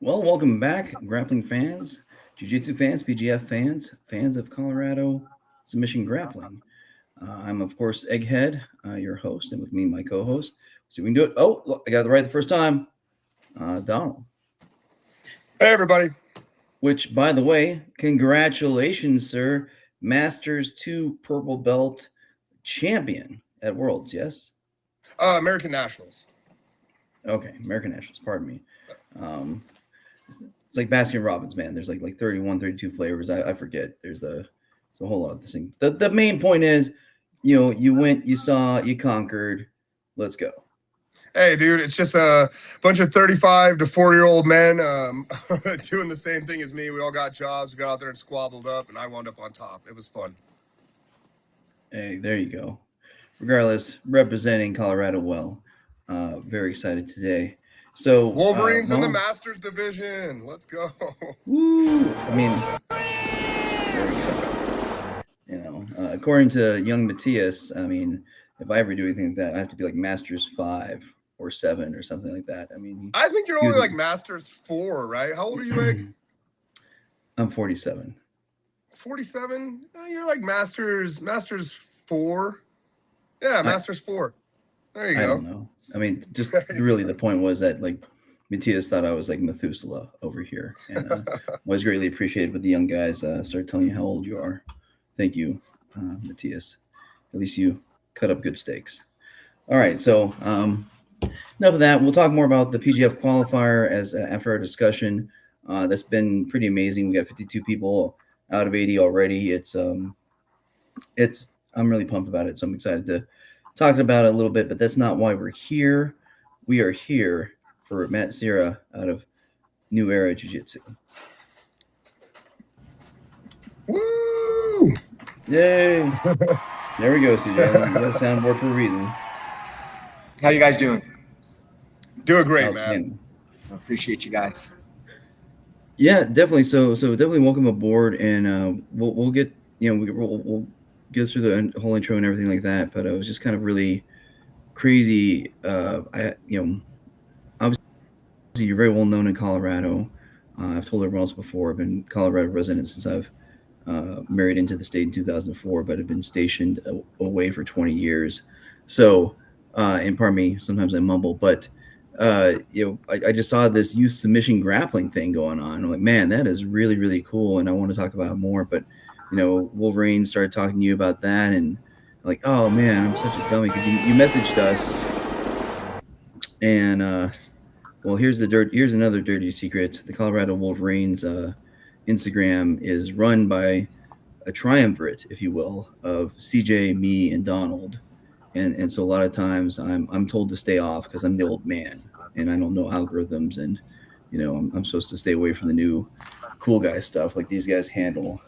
Well, welcome back, grappling fans, jiu-jitsu fans, PGF fans, fans of Colorado submission grappling. I'm, of course, Egghead, your host, and with me, my co-host. So we can do it. Oh, look, I got it right the first time. Donald. Hey, everybody. Which, by the way, congratulations, sir. Masters 2 purple belt champion at Worlds, yes? American Nationals. Okay, American Nationals, pardon me. It's like Baskin Robbins, man. There's like 31, 32 flavors. I forget. There's a whole lot of this thing. The main point is, you went, you saw, you conquered. Let's go. Hey, dude, it's just a bunch of 35 to 40-year-old men doing the same thing as me. We all got jobs. We got out there and squabbled up, and I wound up on top. It was fun. Hey, there you go. Regardless, representing Colorado well. Very excited today. So Wolverines in the Masters division. Let's go. Woo! I mean, according to young Matthias, I mean, if I ever do anything like that, I have to be like Masters 5 or 7 or something like that. I mean, I think you're only like Masters 4, right? How old are you, Meg? I'm 47. 47? You're like Masters 4. Yeah, Masters 4. There you go. I don't know. I mean, just really the point was that like Matthias thought I was like Methuselah over here, and was greatly appreciated with the young guys start telling you how old you are. Thank you, Matthias. At least you cut up good steaks. All right, so enough of that. We'll talk more about the PGF qualifier as after our discussion. That's been pretty amazing. We got 52 people out of 80 already. I'm really pumped about it, so I'm excited to talk about it a little bit. But that's not why we're here. We are here for Matt Sierra out of New Era Jiu-Jitsu. Woo! Yay! There we go, CJ. You got a soundboard for a reason. How you guys doing? Doing great, man. I appreciate you guys. Yeah, definitely. So definitely welcome aboard, and we'll get we'll get through the whole intro and everything like that. But it was just kind of really crazy. Obviously you're very well known in Colorado. I've told everyone else before. I've been Colorado resident since I've married into the state in 2004, but I've been stationed away for 20 years. So, and pardon me, sometimes I mumble, but I just saw this youth submission grappling thing going on. I'm like, man, that is really, really cool, and I want to talk about it more. But Wolverine started talking to you about that, and like, oh man, I'm such a dummy because you messaged us, and well, here's another dirty secret. The Colorado Wolverines Instagram is run by a triumvirate, if you will, of CJ, me, and Donald. And so a lot of times I'm told to stay off because I'm the old man and I don't know algorithms, and I'm supposed to stay away from the new cool guy stuff like these guys handle.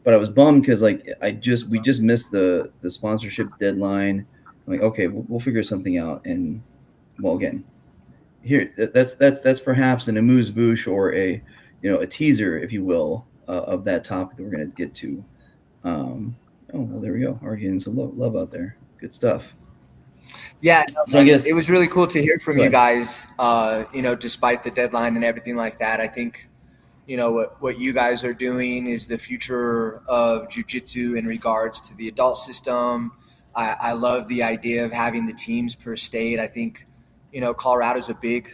But I was bummed because like we just missed the sponsorship deadline. I'm like, okay, we'll figure something out. And well, again, here that's perhaps an amuse-bouche or a teaser, if you will, of that topic that we're going to get to. Oh well, there we go. Already getting some love out there. Good stuff. Yeah, so I guess it was really cool to hear from you guys. Despite the deadline and everything like that, I think what you guys are doing is the future of jiu-jitsu in regards to the adult system. I love the idea of having the teams per state. I think Colorado's a big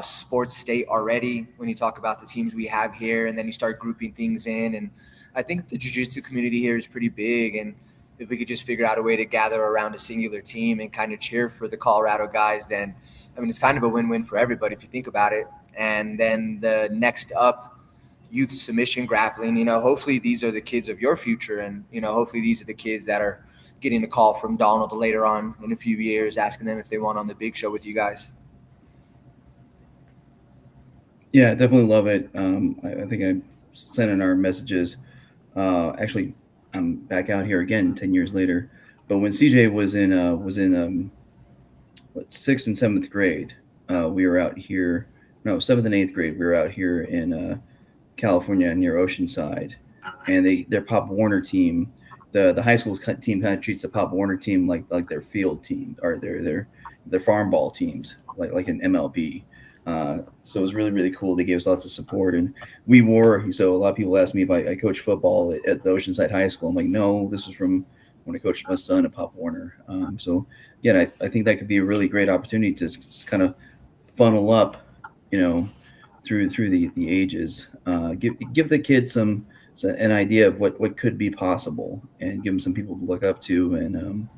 sports state already when you talk about the teams we have here, and then you start grouping things in. And I think the jiu-jitsu community here is pretty big, and if we could just figure out a way to gather around a singular team and kind of cheer for the Colorado guys, then I mean it's kind of a win-win for everybody if you think about it. And then the next up, youth submission grappling, hopefully these are the kids of your future, and hopefully these are the kids that are getting a call from Donald later on in a few years asking them if they want on the big show with you guys. Yeah, definitely love it. I think I sent in our messages. Actually, I'm back out here again 10 years later. But when CJ was in 6th and 7th grade, we were out here. No, 7th and 8th grade, we were out here in California near Oceanside, and their Pop Warner team, the high school team kind of treats the Pop Warner team like their field team or their farm ball teams, like an MLB. So it was really, really cool. They gave us lots of support, and we wore. So a lot of people ask me if I coach football at the Oceanside High School. I'm like, no, this is from when I coached my son at Pop Warner. So again, I think that could be a really great opportunity to just kind of funnel up, through the ages. Give the kids an idea of what could be possible, and give them some people to look up to, and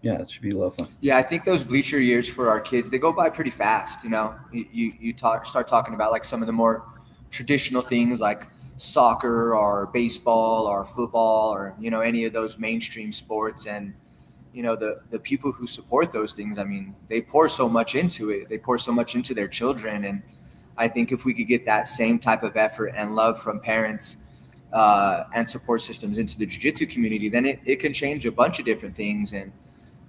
it should be a lot of fun. Yeah, I think those bleacher years for our kids, they go by pretty fast. You start talking about like some of the more traditional things like soccer or baseball or football or any of those mainstream sports, and the people who support those things, I mean, they pour so much into it. They pour so much into their children, and I think if we could get that same type of effort and love from parents and support systems into the jiu-jitsu community, then it can change a bunch of different things. And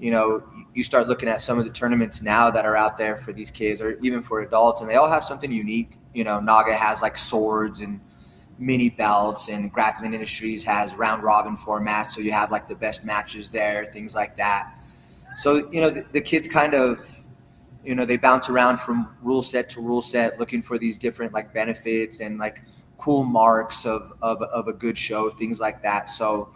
you start looking at some of the tournaments now that are out there for these kids, or even for adults, and they all have something unique. Naga has like swords and mini belts, and Grappling Industries has round robin formats, so you have like the best matches there, things like that. So the kids kind of they bounce around from rule set to rule set, looking for these different like benefits and like cool marks of a good show, things like that. So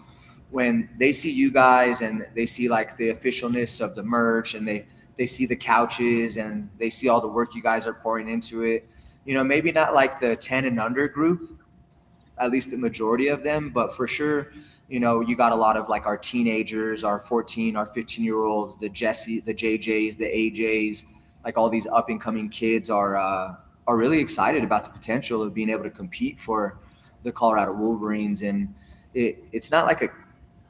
when they see you guys and they see like the officialness of the merch, and they see the couches, and they see all the work you guys are pouring into it, maybe not like the 10 and under group, at least the majority of them, but for sure, you got a lot of like our teenagers, our 14, our 15-year-olds, the JJs, the AJs, like all these up and coming kids are really excited about the potential of being able to compete for the Colorado Wolverines. And it's not like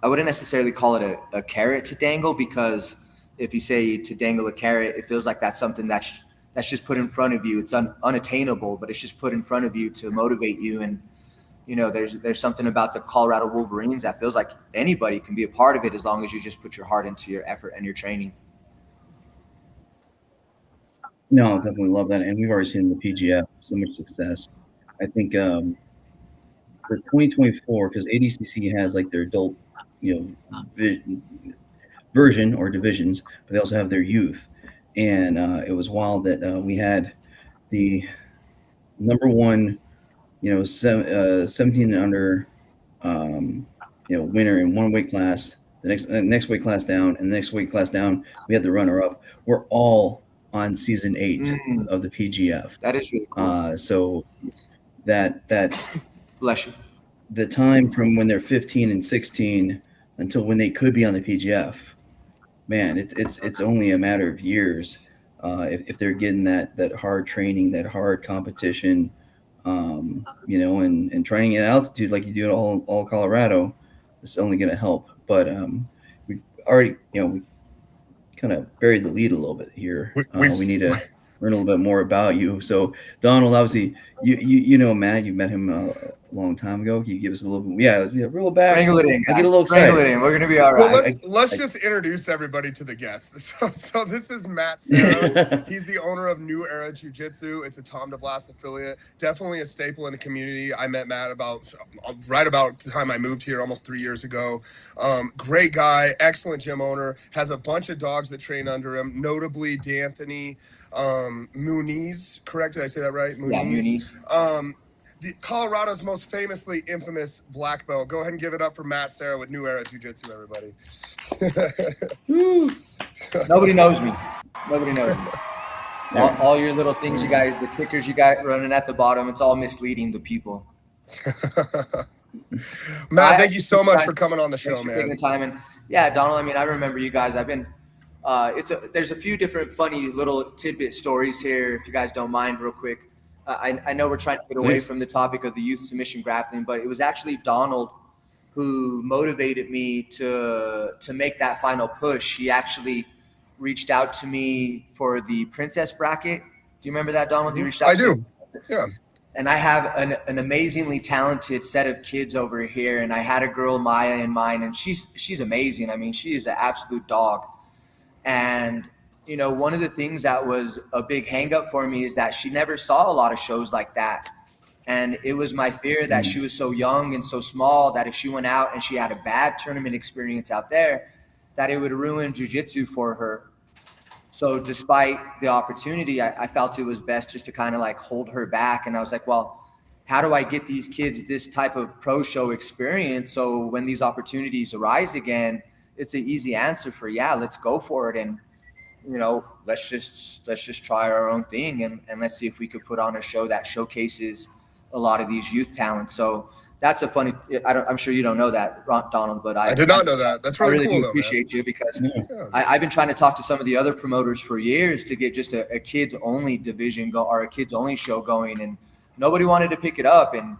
I wouldn't necessarily call it a carrot to dangle, because if you say to dangle a carrot, it feels like that's something that's just put in front of you. It's unattainable, but it's just put in front of you to motivate you. And there's something about the Colorado Wolverines that feels like anybody can be a part of it, as long as you just put your heart into your effort and your training. No, definitely love that, and we've already seen the PGF so much success. I think for 2024, because ADCC has like their adult version or divisions, but they also have their youth. And it was wild that we had the number one, 17 and under, winner in one weight class. The next weight class down, and the next weight class down, we had the runner up. We're all on season 8 of the PGF. That is really cool. So that Bless you. The time from when they're 15 and 16 until when they could be on the PGF, man, it's only a matter of years if they're getting that hard training, that hard competition, and training at altitude like you do at all Colorado. It's only going to help. But we've already, we kind of buried the lead a little bit here. We need to learn a little bit more about you. So Donald, obviously, you know Matt. You met him a long time ago. Can you give us a little bit? Yeah, roll back. Wrangle it in, guys. I get a little excited. Wrangle it in. We're gonna be all right. Well, let's just introduce everybody to the guests. So this is Matt Serra. He's the owner of New Era Jiu-Jitsu. It's a Tom DeBlas affiliate. Definitely a staple in the community. I met Matt right about the time I moved here almost 3 years ago. Great guy, excellent gym owner. Has a bunch of dogs that train under him, notably D'Anthony Muniz. Correct? Did I say that right? Muniz. Yeah, Muniz. Colorado's most famously infamous black belt. Go ahead and give it up for Matt Serra with New Era Jiu-Jitsu, everybody. Nobody knows me. Nobody knows me. All your little things you guys, the kickers you got running at the bottom, it's all misleading to people. Matt, thank you so much for coming on the show, man. Taking the time. And yeah, Donald, I mean, I remember you guys. I've been there's a few different funny little tidbit stories here, if you guys don't mind, real quick. I know we're trying to get away from the topic of the youth submission grappling, but it was actually Donald who motivated me to make that final push. He actually reached out to me for the princess bracket. Do you remember that, Donald? You reached out to me? Yeah. And I have an amazingly talented set of kids over here, and I had a girl, Maya, in mind, and she's amazing. I mean, she is an absolute dog. And one of the things that was a big hang up for me is that she never saw a lot of shows like that. And it was my fear that she was so young and so small that if she went out and she had a bad tournament experience out there, that it would ruin jiu-jitsu for her. So despite the opportunity, I felt it was best just to kind of like hold her back. And I was like, well, how do I get these kids this type of pro show experience? So when these opportunities arise again, it's an easy answer for, yeah, let's go for it. And, let's just try our own thing, and let's see if we could put on a show that showcases a lot of these youth talents. So that's a funny, I'm sure you don't know that, Donald, but I did not know that. That's really, cool, do though, appreciate you, because Yeah. I've been trying to talk to some of the other promoters for years to get just a kids only division or a kids only show going, and nobody wanted to pick it up. And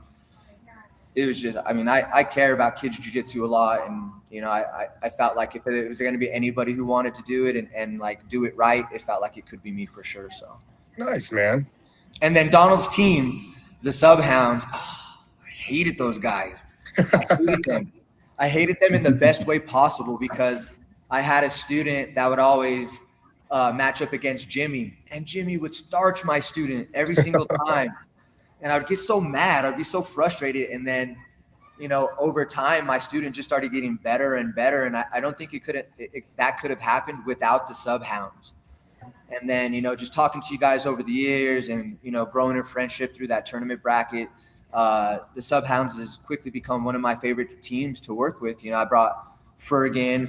it was just, I care about kids jiu-jitsu a lot. And, I felt like if it was going to be anybody who wanted to do it and like do it right, it felt like it could be me for sure. So Nice, man. And then Donald's team, the Subhounds, I hated those guys. I hated them in the best way possible, because I had a student that would always match up against Jimmy, and Jimmy would starch my student every single time. And I would get so mad. I'd be so frustrated. And then, over time, my student just started getting better and better. And I don't think that could have happened without the Subhounds. And then, just talking to you guys over the years and, growing a friendship through that tournament bracket, the Subhounds has quickly become one of my favorite teams to work with. I brought Ferg in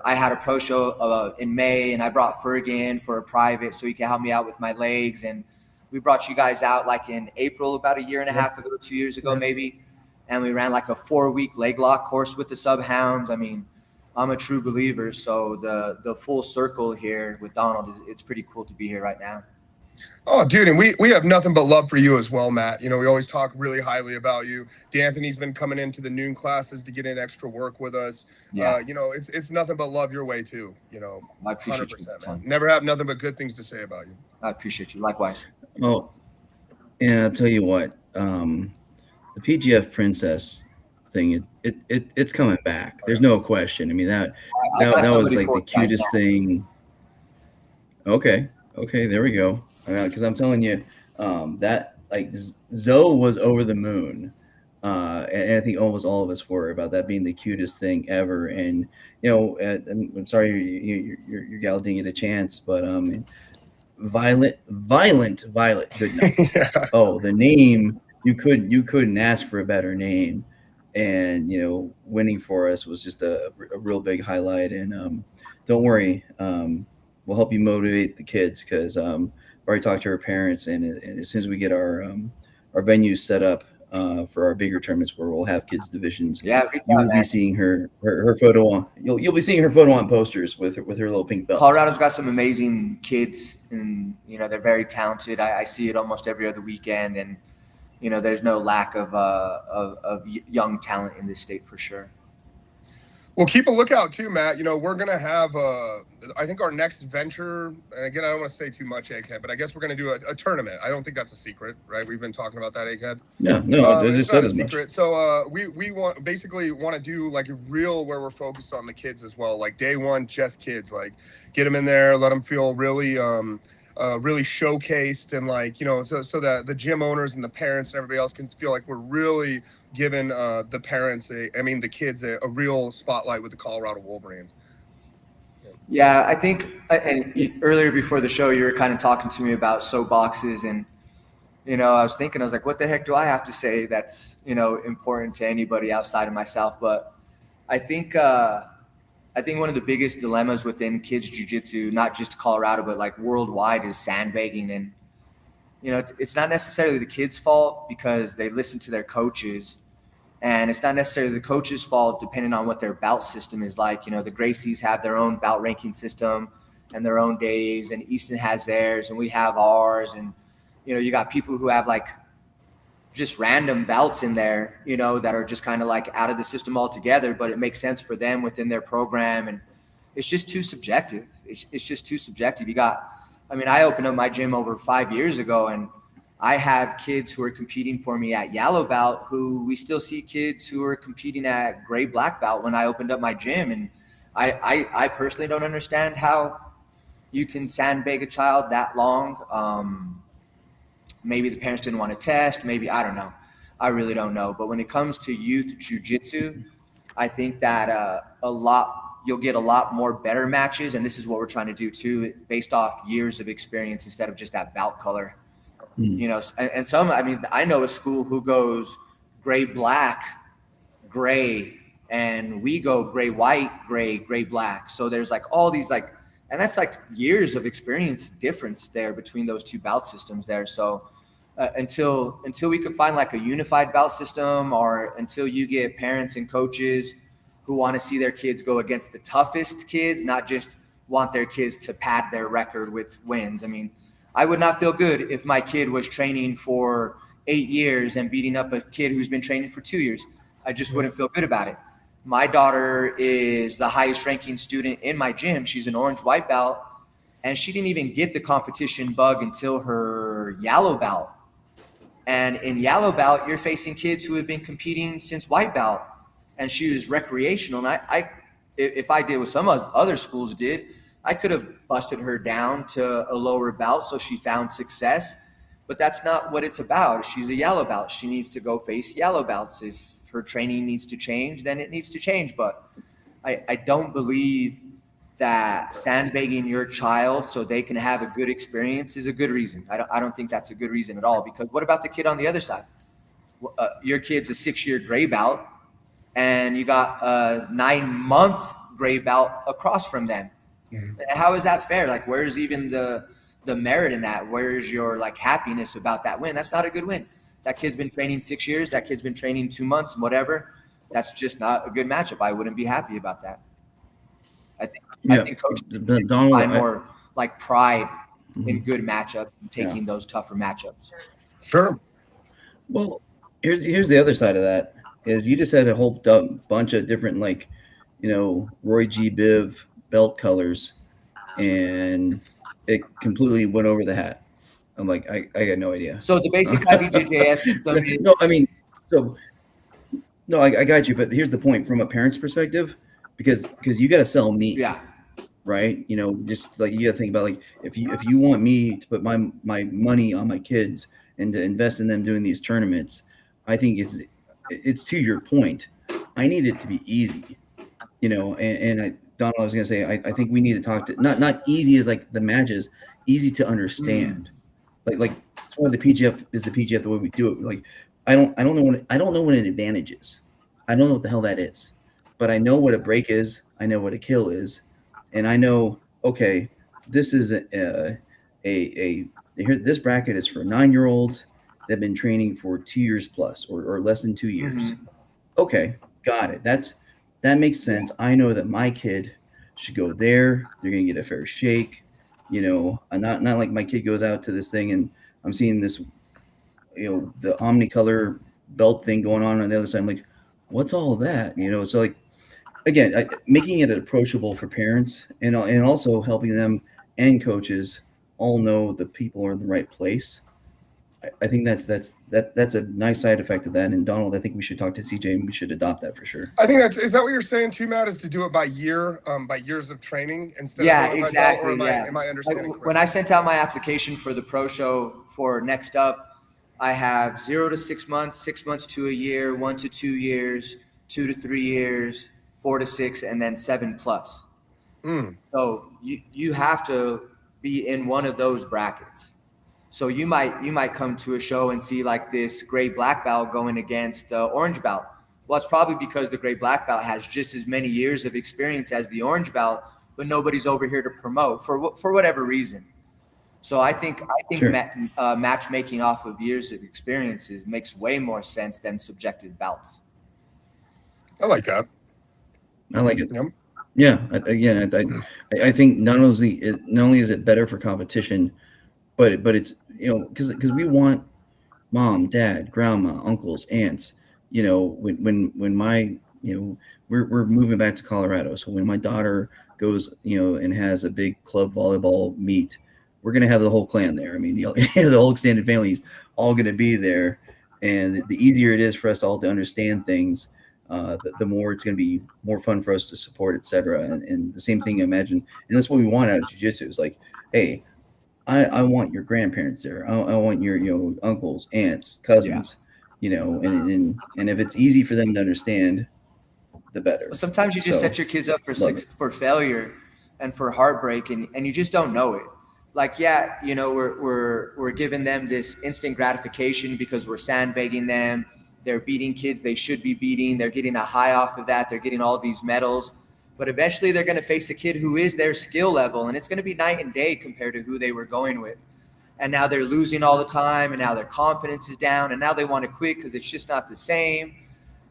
I had a pro show in May, and I brought Ferg in for a private so he could help me out with my legs. And we brought you guys out like in April, about a year and a half ago, 2 years ago, maybe. And we ran like a 4-week leg lock course with the Subhounds. I'm a true believer. So the full circle here with Donald it's pretty cool to be here right now. Oh, dude, and we have nothing but love for you as well, Matt. We always talk really highly about you. D'Anthony's been coming into the noon classes to get in extra work with us. Yeah. It's nothing but love your way too. I appreciate 100%, you. man. Never have nothing but good things to say about you. I appreciate you. Likewise. Oh, and I'll tell you what, the PGF Princess thing, it's coming back. There's no question. That was like the cutest thing. Okay, there we go. Because I'm telling you, that like Zoe was over the moon, and I think almost all of us were, about that being the cutest thing ever. And I'm sorry your gal didn't get a chance, but Violent. Good night. Yeah. Oh, the name, you couldn't ask for a better name, and winning for us was just a real big highlight. And don't worry, we'll help you motivate the kids, because already talked to her parents, and as soon as we get our venues set up for our bigger tournaments where we'll have kids divisions, Yeah, you will be seeing her photo on. You'll be seeing her photo on posters with her little pink belt. Colorado's got some amazing kids, and they're very talented. I see it almost every other weekend, and there's no lack of young talent in this state for sure. Well, keep a lookout too, Matt. We're going to have, I think our next venture, and again, I don't want to say too much, Egghead, but I guess we're going to do a tournament. I don't think that's a secret, right? We've been talking about that, Egghead. No, I just said as much. So we want to do like a reel where we're focused on the kids as well. Like day one, just kids, like get them in there, let them feel really, really showcased, and like so that the gym owners and the parents and everybody else can feel like we're really giving the parents the kids a real spotlight with the Colorado Wolverines. Yeah, I think, and earlier before the show, you were kind of talking to me about soapboxes, and I was thinking, I was like, what the heck do I have to say that's important to anybody outside of myself? But I think one of the biggest dilemmas within kids jiu-jitsu, not just Colorado, but like worldwide, is sandbagging. And, it's not necessarily the kids' fault because they listen to their coaches, and it's not necessarily the coach's fault depending on what their bout system is like. The Gracies have their own bout ranking system and their own days, and Easton has theirs, and we have ours. And, you got people who have like just random bouts in there, that are just kind of like out of the system altogether, but it makes sense for them within their program. And it's just too subjective. It's just too subjective. I opened up my gym over 5 years ago, and I have kids who are competing for me at yellow belt, who we still see kids who are competing at gray black belt when I opened up my gym. And I personally don't understand how you can sandbag a child that long. Maybe the parents didn't want to test. Maybe, I don't know. I really don't know. But when it comes to youth jiu-jitsu, I think that a lot you'll get a lot more better matches. And this is what we're trying to do too, based off years of experience instead of just that belt color. You know, and some, I mean, I know a school who goes gray, black, gray, and we go gray, white, gray, gray, black. So there's like all these like, and that's like years of experience difference there between those two bout systems there. So until we can find like a unified bout system, or until you get parents and coaches who want to see their kids go against the toughest kids, not just want their kids to pad their record with wins. I mean, I would not feel good if my kid was training for 8 years and beating up a kid who's been training for 2 years. I just wouldn't feel good about it. My daughter is the highest ranking student in my gym. She's an orange white belt, and she didn't even get the competition bug until her yellow belt. And in yellow belt, you're facing kids who have been competing since white belt, and she was recreational. And if I did what some other schools did, I could have busted her down to a lower belt so she found success. But that's not what it's about. She's a yellow belt. She needs to go face yellow belts. If her training needs to change, then it needs to change. But I don't believe that sandbagging your child so they can have a good experience is a good reason. I don't think that's a good reason at all, because what about the kid on the other side? Your kid's a 6-year gray belt, and you got a 9-month gray belt across from them. How is that fair? Like, where's even the merit in that? Where's your like happiness about that win? That's not a good win. That kid's been training 6 years. That kid's been training 2 months, whatever. That's just not a good matchup. I wouldn't be happy about that. I think coaches find more like pride in good matchups and taking those tougher matchups. Sure. Well, here's the other side of that. Is you just had a whole bunch of different, like, you know, Roy G. Biv belt colors, and it completely went over the hat. I'm like, I got no idea. So the basic IBJJF system is... I got you. But here's the point from a parent's perspective, because you got to sell meat. Yeah. Right. You know, just like you got to think about, like, if you want me to put my money on my kids and to invest in them doing these tournaments, I think it's to your point. I need it to be easy, you know, Donald, I was going to say, I think we need to talk to not easy as like the matches, easy to understand. Like that's why the PGF is the PGF the way we do it. Like, I don't know what an advantage is. I don't know what the hell that is, but I know what a break is. I know what a kill is. And I know, okay, this is this bracket is for 9-year-olds that have been training for 2 years plus or less than 2 years. Okay, got it. That makes sense. I know that my kid should go there. They're gonna get a fair shake, you know. Not like my kid goes out to this thing and I'm seeing this, you know, the omnicolor belt thing going on the other side. I'm like, what's all that? You know, so like, again, making it approachable for parents and also helping them and coaches all know the people are in the right place. I think that's a nice side effect of that. And Donald, I think we should talk to CJ and we should adopt that for sure. I think is that what you're saying too, Matt? Is to do it by years of training instead of exactly. Am I understanding correctly? When I sent out my application for the pro show for next up, I have 0 to 6 months, 6 months to a year, 1 to 2 years, 2 to 3 years, 4 to 6, and then 7 plus. So you have to be in one of those brackets. So you might come to a show and see like this gray black belt going against orange belt. Well, it's probably because the gray black belt has just as many years of experience as the orange belt, but nobody's over here to promote for whatever reason. So I think Sure. Matchmaking off of years of experiences makes way more sense than subjective belts. I like that. I like it. Yep. Yeah. I think not only is it better for competition, but it's, you know, because we want mom, dad, grandma, uncles, aunts, you know, when my, you know, we're moving back to Colorado. So when my daughter goes, you know, and has a big club volleyball meet, we're going to have the whole clan there. I mean, you know, the whole extended family is all going to be there. And the easier it is for us all to understand things, the more it's going to be more fun for us to support, et cetera. And the same thing, I imagine. And that's what we want out of jiu-jitsu. It's like, hey, I want your grandparents there. I want your, you know, uncles, aunts, cousins, you know, and if it's easy for them to understand, the better. Sometimes you just So, set your kids up love it. for failure and for heartbreak, and you just don't know it. Like, yeah, you know, we're giving them this instant gratification because we're sandbagging them. They're beating kids they should be beating. They're getting a high off of that. They're getting all these medals. But eventually they're going to face a kid who is their skill level, and it's going to be night and day compared to who they were going with. And now they're losing all the time, and now their confidence is down, and now they want to quit because it's just not the same.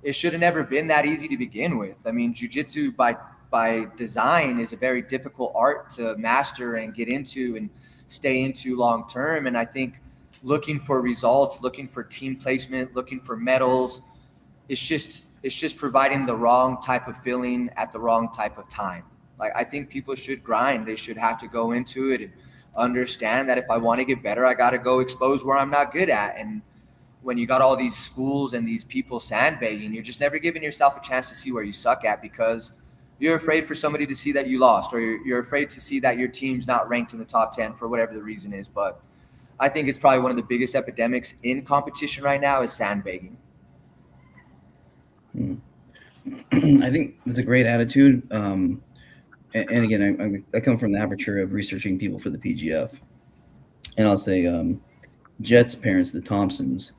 It should have never been that easy to begin with. I mean, jiu-jitsu by design is a very difficult art to master and get into and stay into long term. And I think looking for results, looking for team placement, looking for medals, it's just providing the wrong type of feeling at the wrong type of time. Like, I think people should grind. They should have to go into it and understand that if I want to get better, I got to go expose where I'm not good at. And when you got all these schools and these people sandbagging, you're just never giving yourself a chance to see where you suck at because you're afraid for somebody to see that you lost, or you're afraid to see that your team's not ranked in the top 10 for whatever the reason is. But I think it's probably one of the biggest epidemics in competition right now is sandbagging. I think it's a great attitude. And again, I come from the aperture of researching people for the PGF. And I'll say Jet's parents, the Thompsons,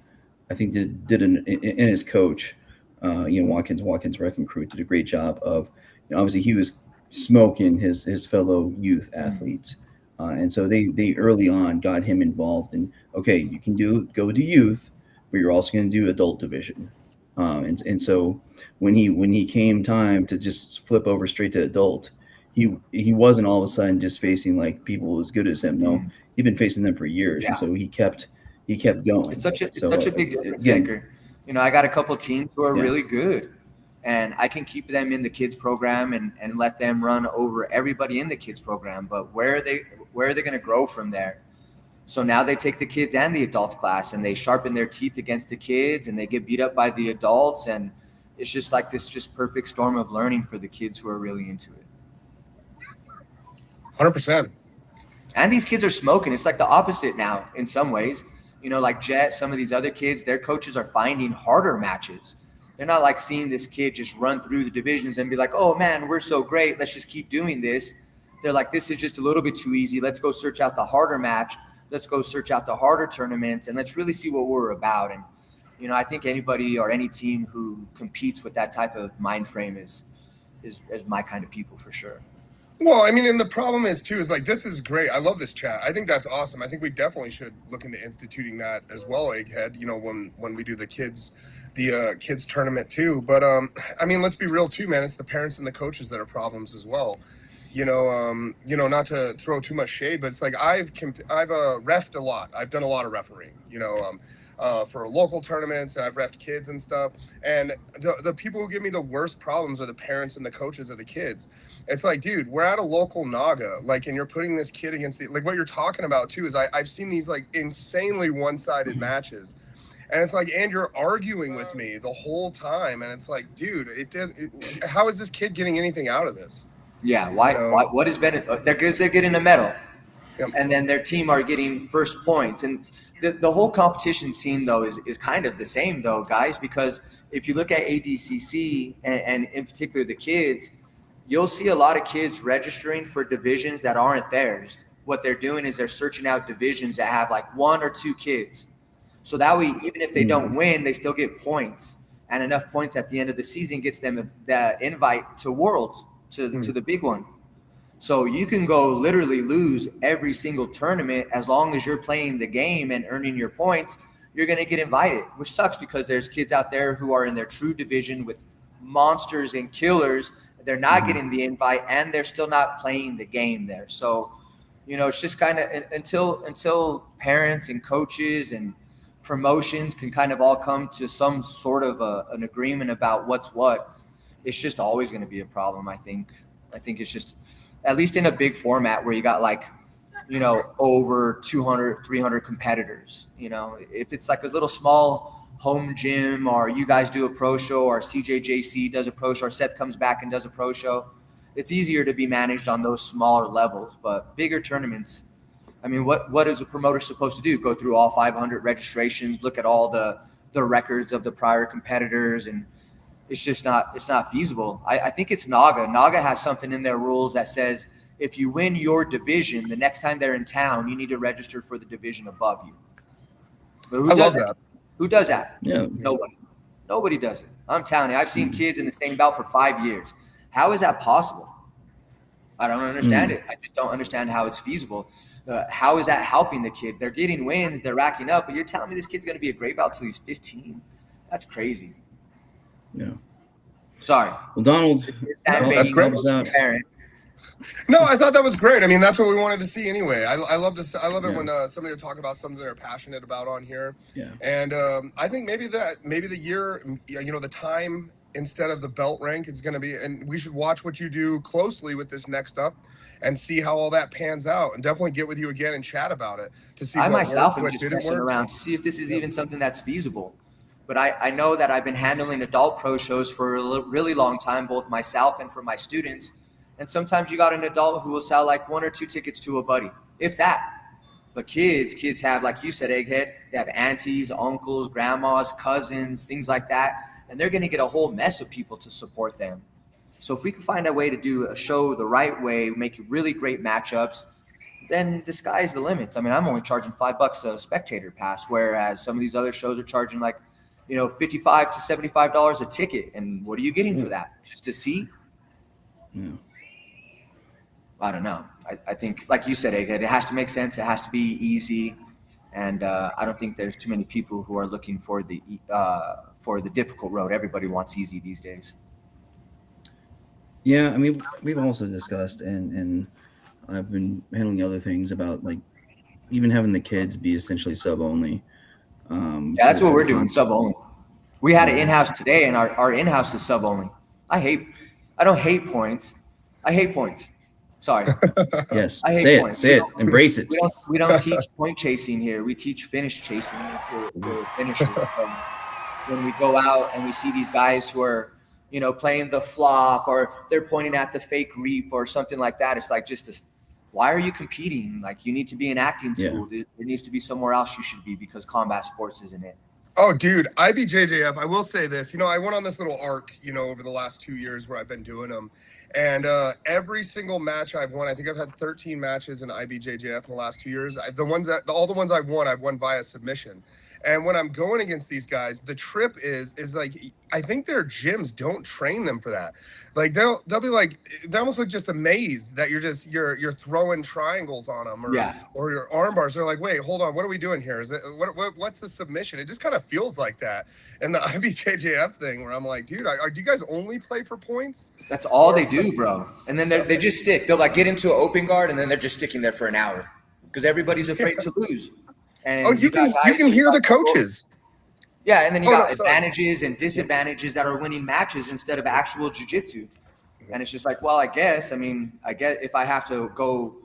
I think and his coach, Watkins Wrecking Crew did a great job of, obviously he was smoking his fellow youth athletes. And so they early on got him involved in, okay, you can go to youth, but you're also going to do adult division. And so when he came time to just flip over straight to adult, he wasn't all of a sudden just facing like people as good as him. No, he'd been facing them for years. Yeah. And so he kept going. It's such a big difference maker. I got a couple teams who are really good, and I can keep them in the kids program and let them run over everybody in the kids program. But where are they going to grow from there? So now they take the kids and the adults class, and they sharpen their teeth against the kids, and they get beat up by the adults, and it's just like this just perfect storm of learning for the kids who are really into it. 100%. And these kids are smoking. It's like the opposite now in some ways. Like Jet, some of these other kids, their coaches are finding harder matches. They're not like seeing this kid just run through the divisions and be like, oh man, we're so great, let's just keep doing this. They're like, this is just a little bit too easy. Let's go search out the harder match. Let's go search out the harder tournaments, and let's really see what we're about. And, I think anybody or any team who competes with that type of mind frame is my kind of people for sure. Well, I mean, and the problem is too, is like, this is great. I love this chat. I think that's awesome. I think we definitely should look into instituting that as well, Egghead, when we do the kids tournament too. But, I mean, let's be real too, man. It's the parents and the coaches that are problems as well. Not to throw too much shade, but it's like I've reffed a lot. I've done a lot of refereeing, for local tournaments, and I've reffed kids and stuff. And the people who give me the worst problems are the parents and the coaches of the kids. It's like, dude, we're at a local Naga, like, and you're putting this kid against like what you're talking about too is I've seen these like insanely one-sided matches. And it's like, and you're arguing with me the whole time. And it's like, dude, how is this kid getting anything out of this? Yeah, what has been – they're getting a medal, and then their team are getting first points. And the whole competition scene, though, is kind of the same, though, guys, because if you look at ADCC and in particular the kids, you'll see a lot of kids registering for divisions that aren't theirs. What they're doing is they're searching out divisions that have like one or two kids. So that way, even if they don't win, they still get points. And enough points at the end of the season gets them the invite to Worlds. To the big one. So you can go literally lose every single tournament as long as you're playing the game and earning your points, you're going to get invited, which sucks because there's kids out there who are in their true division with monsters and killers. They're not getting the invite and they're still not playing the game there. So, it's just kind of until parents and coaches and promotions can kind of all come to some sort of an agreement about what's what, it's just always going to be a problem, I think. I think it's just, at least in a big format where you got like, over 200, 300 competitors. If it's like a little small home gym, or you guys do a pro show, or CJJC does a pro show, or Seth comes back and does a pro show, it's easier to be managed on those smaller levels. But bigger tournaments, I mean, what is a promoter supposed to do? Go through all 500 registrations, look at all the records of the prior competitors, and it's not feasible. I think it's Naga. Naga has something in their rules that says if you win your division, the next time they're in town, you need to register for the division above you. But who does that? Who does that? Yeah. Nobody does it. I'm telling you, I've seen kids in the same belt for 5 years. How is that possible? I don't understand it. I just don't understand how it's feasible. How is that helping the kid? They're getting wins, they're racking up, but you're telling me this kid's going to be a gray belt till he's 15? That's crazy. Yeah. Sorry. Well, Donald, that's great. No, I thought that was great. I mean, that's what we wanted to see anyway. I love it when somebody will talk about something they're passionate about on here. Yeah. And I think maybe the year, the time instead of the belt rank is going to be, and we should watch what you do closely with this next up and see how all that pans out, and definitely get with you again and chat about it to see. I myself am just messing around to see if this is even something that's feasible. But I know that I've been handling adult pro shows for a really long time, both myself and for my students. And sometimes you got an adult who will sell like 1 or 2 tickets to a buddy, if that. But kids have, like you said, Egghead, they have aunties, uncles, grandmas, cousins, things like that. And they're going to get a whole mess of people to support them. So if we can find a way to do a show the right way, make really great matchups, then the sky's the limits. I mean, I'm only charging $5 a spectator pass, whereas some of these other shows are charging like, $55 to $75 a ticket. And what are you getting for that? Just a seat? Yeah. I don't know. I think, like you said, Egghead, it has to make sense. It has to be easy. And I don't think there's too many people who are looking for the difficult road. Everybody wants easy these days. Yeah, I mean, we've also discussed, and I've been handling other things about like even having the kids be essentially sub only. Yeah, that's what we're doing, sub only. We had an in-house today, and our in-house is sub only. I don't hate points. I hate points. Sorry. Yes. I hate say points. It. Say it. Embrace it. We don't teach point chasing here. We teach finish chasing for finishers. When we go out and we see these guys who are, playing the flop, or they're pointing at the fake reap or something like that, it's like why are you competing? Like, you need to be in acting school. Yeah. There needs to be somewhere else you should be, because combat sports isn't it. Oh, dude, IBJJF, I will say this. I went on this little arc, over the last 2 years where I've been doing them. And every single match I've won, I think I've had 13 matches in IBJJF in the last 2 years. All the ones I've won via submission. And when I'm going against these guys, the trip is like, I think their gyms don't train them for that. Like they'll be like, they almost look just amazed that you're throwing triangles on them or your arm bars. They're like, wait, hold on, what are we doing here? Is it what's the submission? It just kind of feels like that. And the IBJJF thing where I'm like, dude, do you guys only play for points? That's all they do, bro. And then they just stick. They'll like get into an open guard, and then they're just sticking there for an hour because everybody's afraid to lose. And you can hear the coaches. Yeah, and then you got advantages and disadvantages that are winning matches instead of actual jiu-jitsu. And it's just like, well, I guess if I have to go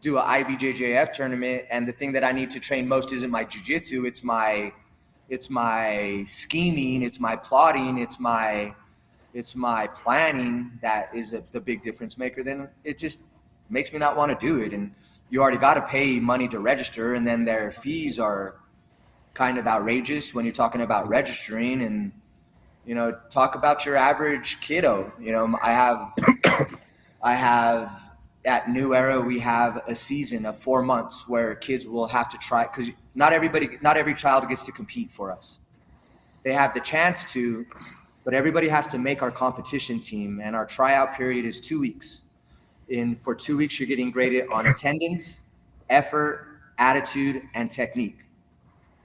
do an IBJJF tournament and the thing that I need to train most isn't my jiu-jitsu, it's my scheming, it's my plotting, it's my planning that is the big difference maker, then it just makes me not want to do it. And you already got to pay money to register, and then their fees are kind of outrageous when you're talking about registering. And talk about your average kiddo. I have at New Era, we have a season of 4 months where kids will have to try, because not every child gets to compete for us. They have the chance to, but everybody has to make our competition team, and our tryout period is 2 weeks. For 2 weeks, you're getting graded on attendance, effort, attitude, and technique.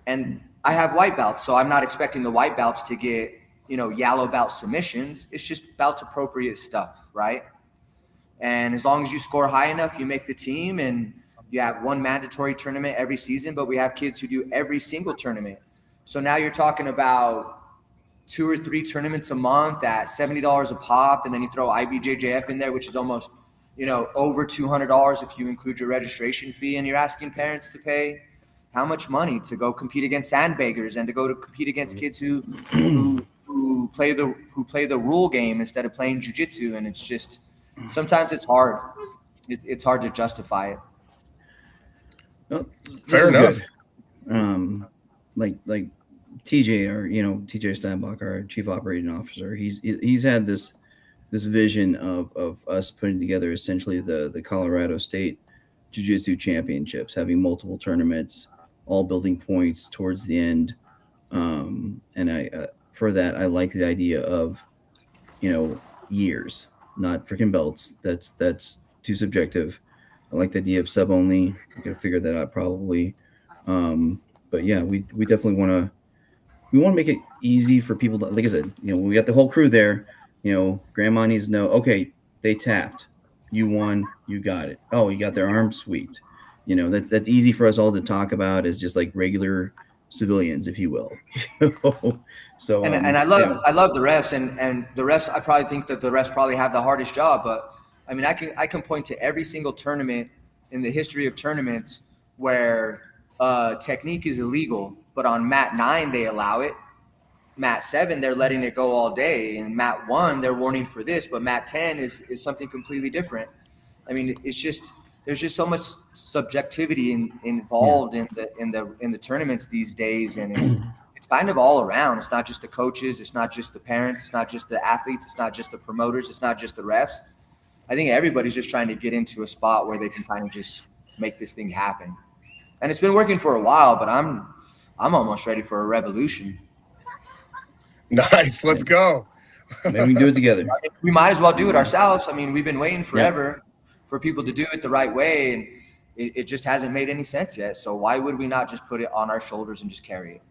And I have white belts, so I'm not expecting the white belts to get, yellow belt submissions. It's just belt appropriate stuff, right? And as long as you score high enough, you make the team, and you have one mandatory tournament every season, but we have kids who do every single tournament. So now you're talking about 2 or 3 tournaments a month at $70 a pop, and then you throw IBJJF in there, which is almost, over $200 if you include your registration fee, and you're asking parents to pay how much money to go compete against sandbaggers and to go to compete against kids who play the rule game instead of playing jiu-jitsu. And it's just, sometimes it's hard. It's hard to justify it. Well, fair enough. Like TJ, TJ Steinbach, our chief operating officer, he's had this vision of us putting together essentially the Colorado State Jiu-Jitsu Championships, having multiple tournaments, all building points towards the end. And for that, I like the idea of, years, not freaking belts. That's too subjective. I like the idea of sub only. We got to figure that out probably. But yeah, we definitely want to make it easy for people to, like I said, we got the whole crew there. Grandma needs to know, okay, they tapped, you won, you got it. Oh, you got their arm, sweet. That's easy for us all to talk about as just like regular civilians, if you will. So and I love the refs, and the refs. I probably think that the refs probably have the hardest job, but I mean, I can point to every single tournament in the history of tournaments where technique is illegal, but on mat 9 they allow it. Mat 7 they're letting it go all day, and mat 1 they're warning for this, but mat 10 is something completely different. I mean, it's just there's just so much subjectivity involved in the tournaments these days, and it's kind of all around. It's not just the coaches, it's not just the parents, it's not just the athletes, it's not just the promoters, it's not just the refs. I think everybody's just trying to get into a spot where they can kind of just make this thing happen. And it's been working for a while, but I'm almost ready for a revolution. Nice, let's go. Maybe we can do it together. We might as well do it ourselves. I mean, we've been waiting forever for people to do it the right way, and it just hasn't made any sense yet. So why would we not just put it on our shoulders and just carry it?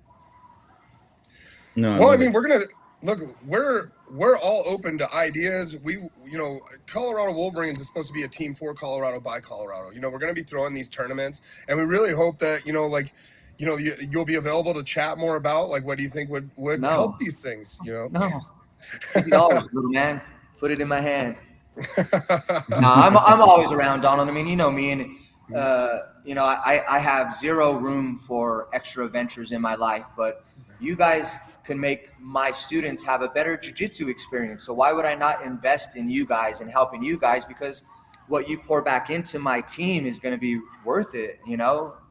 No. Well, I mean, we're gonna look. We're all open to ideas. Colorado Wolverines is supposed to be a team for Colorado by Colorado. We're gonna be throwing these tournaments, and we really hope that you'll be available to chat more about what do you think would help these things. No, $50, little man, put it in my hand. No, I'm always around, Donald. I mean, me, and I have zero room for extra ventures in my life, but you guys can make my students have a better jiu-jitsu experience. So why would I not invest in you guys and helping you guys? Because what you pour back into my team is going to be worth it,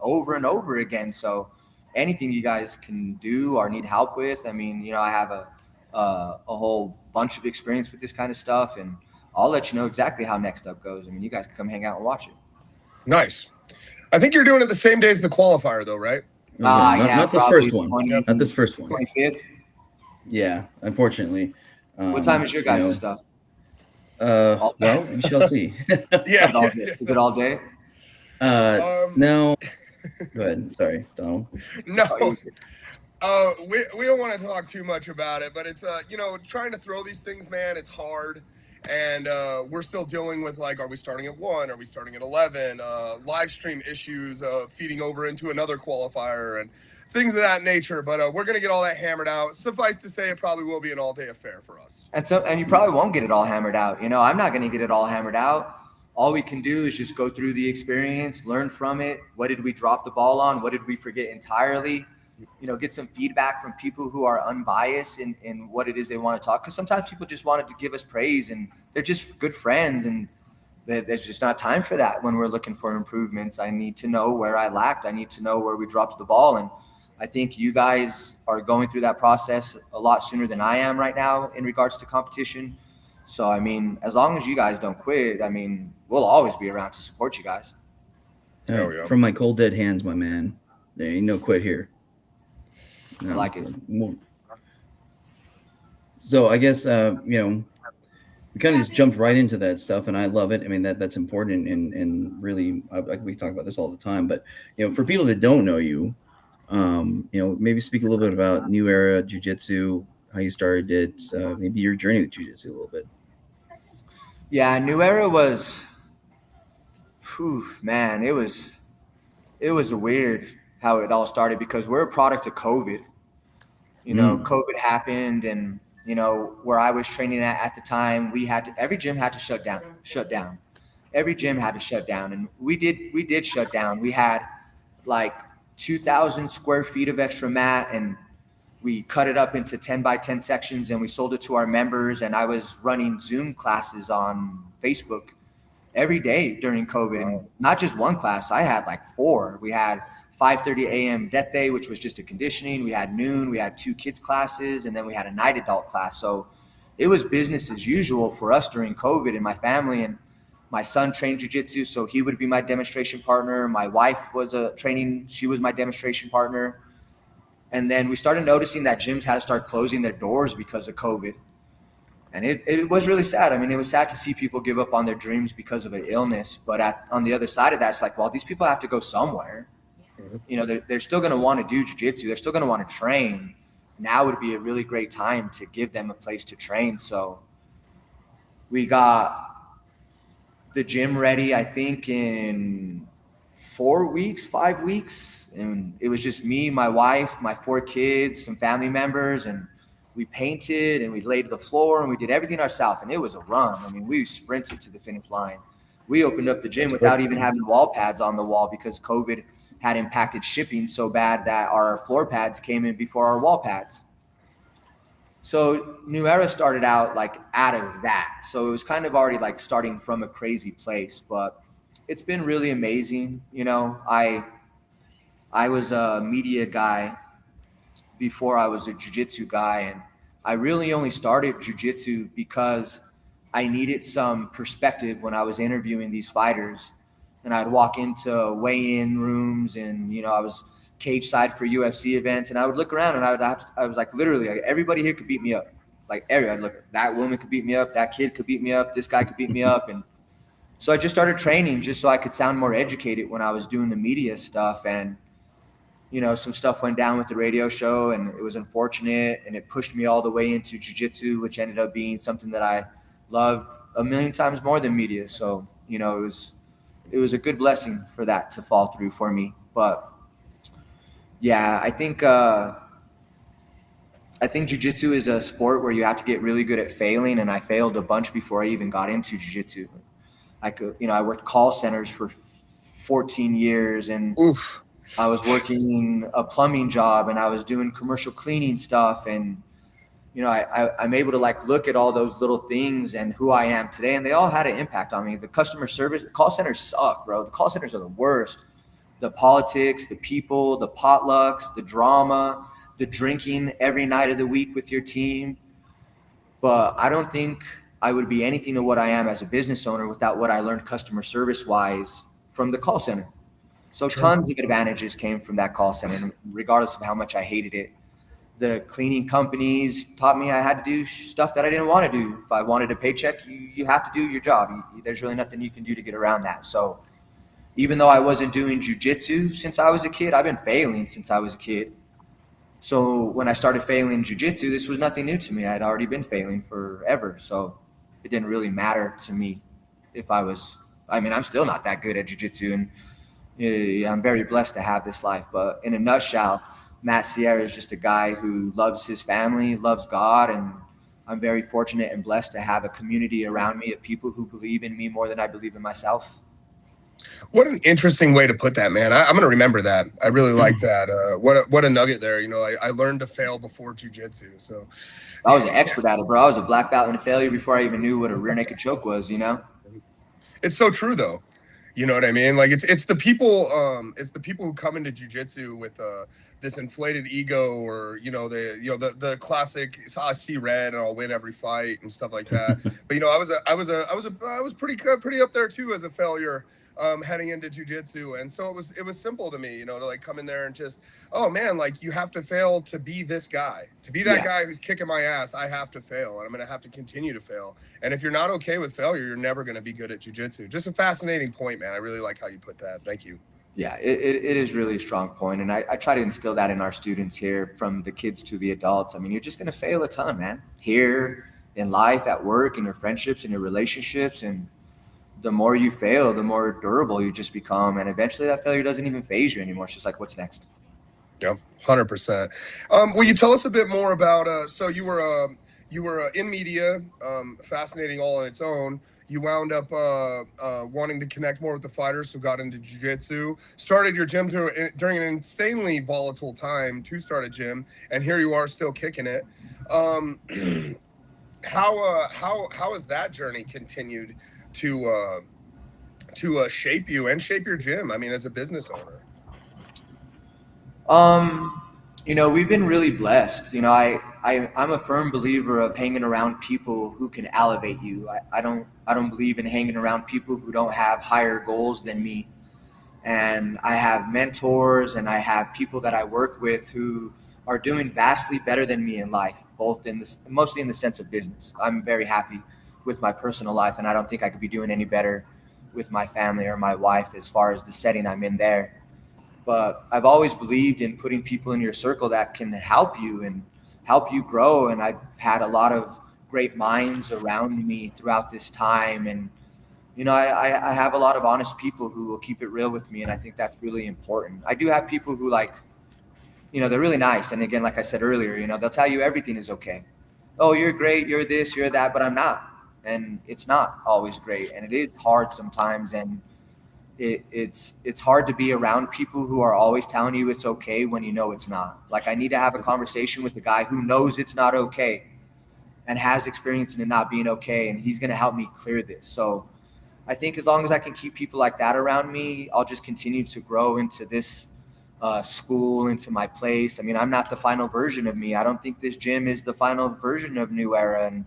over and over again. So anything you guys can do or need help with, I mean, I have a whole bunch of experience with this kind of stuff, and I'll let you know exactly how next up goes. I mean, you guys can come hang out and watch it. Nice. I think you're doing it the same day as the qualifier, though, right? Not this first one. Not this first one. 25th. Yeah, unfortunately. What time is your guys' stuff? Well, we shall see. Yeah. Is it all day? No. Go ahead. Sorry, Donald. No. We don't want to talk too much about it, but it's trying to throw these things, man, it's hard. And we're still dealing with are we starting at 1? Are we starting at 11? Live stream issues, feeding over into another qualifier and things of that nature. But we're going to get all that hammered out. Suffice to say, it probably will be an all-day affair for us. And you probably won't get it all hammered out. I'm not going to get it all hammered out. All we can do is just go through the experience, learn from it. What did we drop the ball on? What did we forget entirely? Get some feedback from people who are unbiased in what it is they want to talk. Because sometimes people just wanted to give us praise, and they're just good friends, and there's just not time for that when we're looking for improvements. I need to know where I lacked. I need to know where we dropped the ball. And I think you guys are going through that process a lot sooner than I am right now in regards to competition. So, I mean, as long as you guys don't quit, I mean, we'll always be around to support you guys. From my cold, dead hands, my man. There ain't no quit here. No. I like it. So I guess, we kind of just jumped right into that stuff, and I love it. I mean, that's important, and really, we talk about this all the time. But, for people that don't know you, maybe speak a little bit about New Era Jiu-Jitsu, how you started it, maybe your journey with Jiu-Jitsu a little bit. Yeah, New Era was, man, it was weird how it all started, because we're a product of COVID. COVID happened, and where I was training at the time, every gym had to shut down. Every gym had to shut down, and we did shut down. We had 2,000 square feet of extra mat, and we cut it up into 10 by 10 sections, and we sold it to our members. And I was running Zoom classes on Facebook every day during COVID. And not just one class, I had 4. We had 5:30 a.m. death day, which was just a conditioning. We had noon, we had 2 kids classes, and then we had a night adult class. So it was business as usual for us during COVID and my family. And my son trained jiu-jitsu, so he would be my demonstration partner. My wife was she was my demonstration partner. And then we started noticing that gyms had to start closing their doors because of COVID. And it was really sad. I mean, it was sad to see people give up on their dreams because of an illness. But on the other side of that, it's like, well, these people have to go somewhere. You know, they're still going to want to do jiu-jitsu. They're still going to want to train. Now would be a really great time to give them a place to train. So we got the gym ready, I think, in 4 weeks, 5 weeks. And it was just me, my wife, my 4 kids, some family members, and we painted and we laid the floor and we did everything ourselves. And it was a run. I mean, we sprinted to the finish line. We opened up the gym without even having wall pads on the wall because COVID had impacted shipping so bad that our floor pads came in before our wall pads. So New Era started out like out of that. So it was kind of already like starting from a crazy place, but it's been really amazing. You know, I was a media guy before I was a jiu-jitsu guy, and I really only started jiu-jitsu because I needed some perspective when I was interviewing these fighters. And I'd walk into weigh-in rooms, and you know, I was cage side for UFC events, and I would look around and I was like, literally, like, everybody here could beat me up. Like I'd look, that woman could beat me up, that kid could beat me up, this guy could beat me up. And so I just started training just so I could sound more educated when I was doing the media stuff. And you know, some stuff went down with the radio show, and it was unfortunate, and it pushed me all the way into jiu-jitsu, which ended up being something that I loved a million times more than media. So, you know, it was a good blessing for that to fall through for me. But yeah, I think jiu-jitsu is a sport where you have to get really good at failing, and I failed a bunch before I even got into jiu-jitsu. I worked call centers for 14 years, and Oof. I was working a plumbing job, and I was doing commercial cleaning stuff. And, you know, I'm able to like look at all those little things and who I am today. And they all had an impact on me. The customer service, the call centers suck, bro. The call centers are the worst. The politics, the people, the potlucks, the drama, the drinking every night of the week with your team. But I don't think I would be anything of what I am as a business owner without what I learned customer service wise from the call center. So tons of advantages came from that call center, regardless of how much I hated it. The cleaning companies taught me I had to do stuff that I didn't want to do. If I wanted a paycheck, you have to do your job. There's really nothing you can do to get around that. So even though I wasn't doing jiu-jitsu since I was a kid, I've been failing since I was a kid. So when I started failing jiu-jitsu, this was nothing new to me. I'd already been failing forever. So it didn't really matter to me if I'm still not that good at jiu-jitsu, and I'm very blessed to have this life. But in a nutshell, Matt Sierra is just a guy who loves his family, loves God, and I'm very fortunate and blessed to have a community around me of people who believe in me more than I believe in myself. What an interesting way to put that, man. I'm going to remember that. I really like that. What a nugget there. You know, I learned to fail before jiu-jitsu. So I was an expert at it, bro. I was a black belt in failure before I even knew what a rear naked choke was, you know? It's so true, though. You know what I mean? Like it's the people who come into jiu-jitsu with this inflated ego, or the classic I see red and I'll win every fight and stuff like that. But you know, I was pretty up there too as a failure heading into jiu-jitsu. And so it was simple to me, you know, to like come in there and just, oh man, like you have to fail to be this guy, to be that guy who's kicking my ass. I have to fail, and I'm going to have to continue to fail. And if you're not okay with failure, you're never going to be good at jiu-jitsu. Just a fascinating point, man. I really like how you put that. Thank you. Yeah, it is really a strong point. And I try to instill that in our students here, from the kids to the adults. I mean, you're just going to fail a ton, man, here in life, at work, in your friendships, in your relationships. And the more you fail, the more durable you just become. And eventually that failure doesn't even faze you anymore. It's just like, what's next? Yeah, 100%. Will you tell us a bit more about, so you were in media, fascinating all on its own. You wound up wanting to connect more with the fighters, so got into jiu-jitsu, started your gym during an insanely volatile time to start a gym, and here you are still kicking it. How has that journey continued to shape you and shape your gym? I mean, as a business owner. We've been really blessed. I'm a firm believer of hanging around people who can elevate you. I don't believe in hanging around people who don't have higher goals than me. And I have mentors and I have people that I work with who are doing vastly better than me in life, mostly in the sense of business. I'm very happy with my personal life, and I don't think I could be doing any better with my family or my wife as far as the setting I'm in there. But I've always believed in putting people in your circle that can help you and help you grow. And I've had a lot of great minds around me throughout this time. And, I have a lot of honest people who will keep it real with me. And I think that's really important. I do have people who they're really nice. And again, like I said earlier, they'll tell you everything is okay. Oh, you're great. You're this, you're that, but I'm not. And it's not always great. And it is hard sometimes. And it's hard to be around people who are always telling you it's okay when you know it's not. Like, I need to have a conversation with a guy who knows it's not okay and has experience in it not being okay, and he's going to help me clear this. So I think as long as I can keep people like that around me, I'll just continue to grow into this school, into my place. I mean, I'm not the final version of me. I don't think this gym is the final version of New Era, and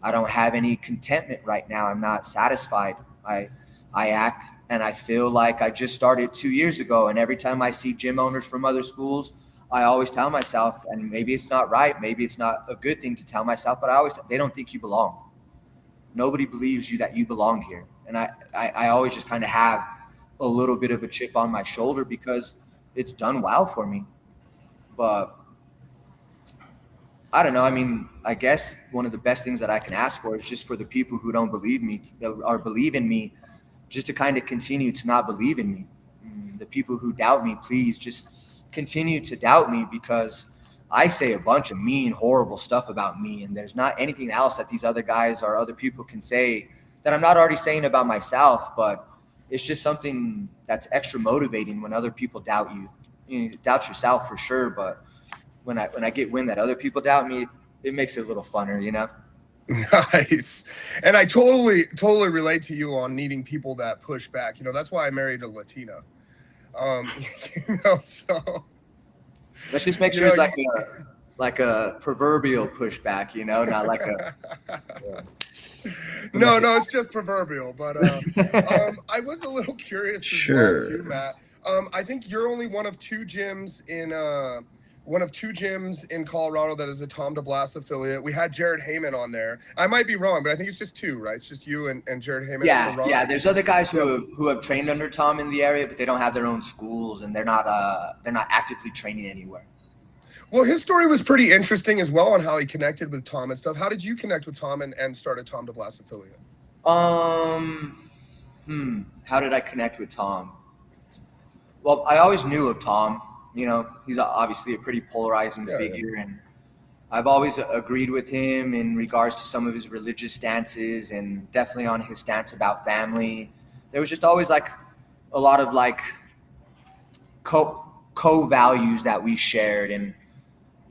I don't have any contentment right now. I'm not satisfied. I act and I feel like I just started 2 years ago. And every time I see gym owners from other schools, I always tell myself, and maybe it's not right, maybe it's not a good thing to tell myself, but they don't think you belong. Nobody believes you that you belong here. And I always just kind of have a little bit of a chip on my shoulder because it's done well for me. But I don't know. I mean, I guess one of the best things that I can ask for is just for the people who don't believe me or believe in me, just to kind of continue to not believe in me. The people who doubt me, please just continue to doubt me, because I say a bunch of mean, horrible stuff about me, and there's not anything else that these other guys or other people can say that I'm not already saying about myself. But it's just something that's extra motivating when other people doubt you. You doubt yourself for sure, but when I get wind that other people doubt me, it makes it a little funner, Nice. And I totally relate to you on needing people that push back. That's why I married a Latina. So let's just make sure it's like a proverbial pushback, not like a No, it's just proverbial. But I was a little curious as well too, Matt. I think you're only one of two gyms in Colorado that is a Tom DeBlas affiliate. We had Jared Heyman on there. I might be wrong, but I think it's just two, right? It's just you and Jared Heyman. Yeah. There's other guys who have trained under Tom in the area, but they don't have their own schools, and they're not actively training anywhere. Well, his story was pretty interesting as well on how he connected with Tom and stuff. How did you connect with Tom and start a Tom DeBlas affiliate? How did I connect with Tom? Well, I always knew of Tom. He's obviously a pretty polarizing figure, and I've always agreed with him in regards to some of his religious stances, and definitely on his stance about family. There was just always like a lot of like co-values that we shared. And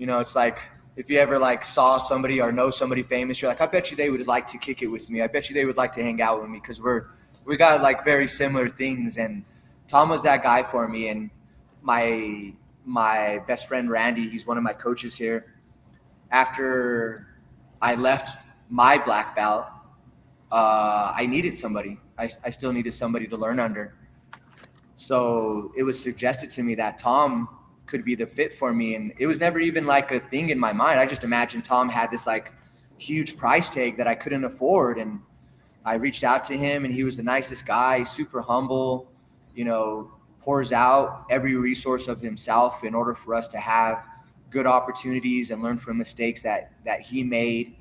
it's like, if you ever like saw somebody or know somebody famous, you're like, I bet you they would like to kick it with me. I bet you they would like to hang out with me, because we got like very similar things. And Tom was that guy for me. And my best friend Randy, he's one of my coaches here. After I left my black belt, I needed somebody. I still needed somebody to learn under. So it was suggested to me that Tom could be the fit for me, and it was never even like a thing in my mind. I just imagined Tom had this like huge price tag that I couldn't afford, and I reached out to him, and he was the nicest guy, super humble, pours out every resource of himself in order for us to have good opportunities and learn from mistakes that he made.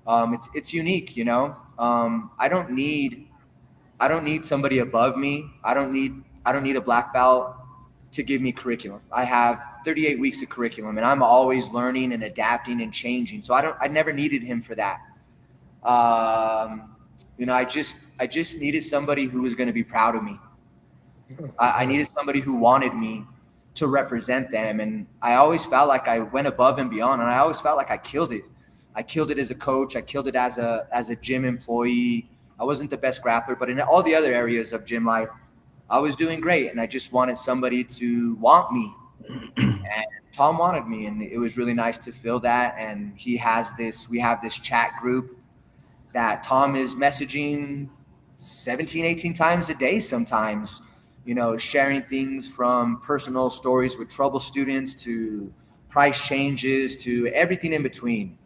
It's unique, I don't need somebody above me. I don't need a black belt to give me curriculum. I have 38 weeks of curriculum, and I'm always learning and adapting and changing. So I never needed him for that. I just needed somebody who was going to be proud of me. I needed somebody who wanted me to represent them. And I always felt like I went above and beyond, and I always felt like I killed it. I killed it as a coach. I killed it as a gym employee. I wasn't the best grappler, but in all the other areas of gym life, I was doing great. And I just wanted somebody to want me And Tom wanted me, and it was really nice to feel that. And we have this chat group that Tom is messaging 17, 18 times a day sometimes, sharing things from personal stories with trouble students to price changes to everything in between.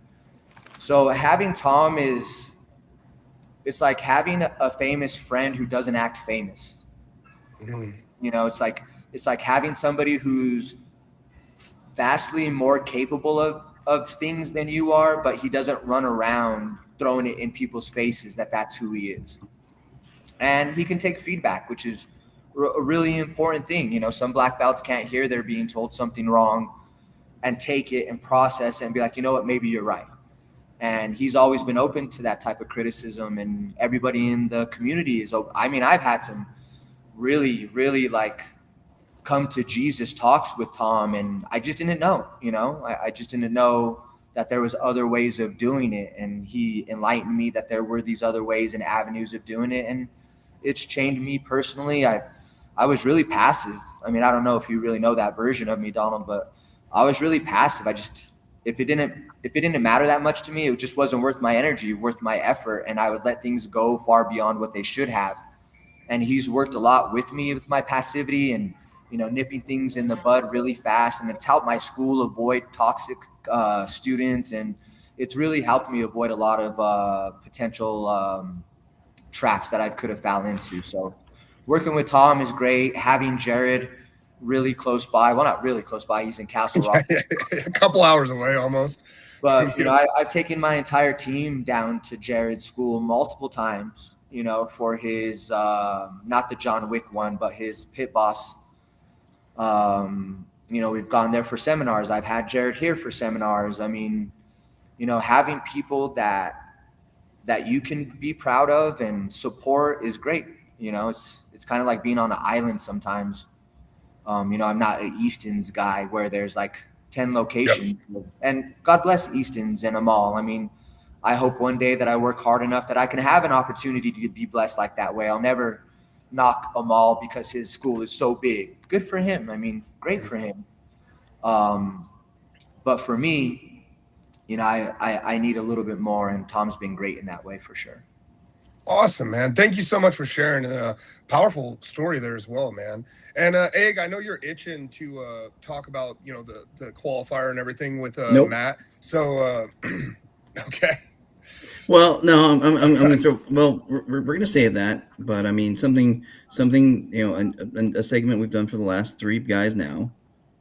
So having Tom it's like having a famous friend who doesn't act famous. It's like having somebody who's vastly more capable of things than you are, but he doesn't run around throwing it in people's faces that's who he is. And he can take feedback, which is a really important thing. Some black belts can't hear they're being told something wrong and take it and process it and be like, you know what, maybe you're right. And he's always been open to that type of criticism, and everybody in the community is open. I mean, I've had some really, really come to Jesus talks with Tom, and I just didn't know, I just didn't know that there was other ways of doing it. And he enlightened me that there were these other ways and avenues of doing it. And it's changed me personally. I was really passive. I mean, I don't know if you really know that version of me, Donald, but I was really passive. If it didn't matter that much to me, it just wasn't worth my energy, worth my effort. And I would let things go far beyond what they should have. And he's worked a lot with me with my passivity and, nipping things in the bud really fast. And it's helped my school avoid toxic students. And it's really helped me avoid a lot of potential traps that I could have fallen into. So working with Tom is great. Having Jared really close by. Well, not really close by. He's in Castle Rock. A couple hours away almost. But, I've taken my entire team down to Jared's school multiple times, for his, not the John Wick one, but his pit boss. We've gone there for seminars. I've had Jared here for seminars. I mean, having people that you can be proud of and support is great. It's kind of like being on an island sometimes. I'm not an Easton's guy where there's 10 locations. Yep. And God bless Easton's and Amal. I mean, I hope one day that I work hard enough that I can have an opportunity to be blessed like that way. I'll never knock Amal because his school is so big. Good for him. I mean, great for him. But for me, I need a little bit more, and Tom's been great in that way for sure. Awesome, man. Thank you so much for sharing a powerful story there as well, man. And Egg, I know you're itching to talk about, the qualifier and everything with Nope. Matt. So, okay. Well, no, I'm going to throw. Well, we're going to save that, but I mean something, a segment we've done for the last 3 guys now,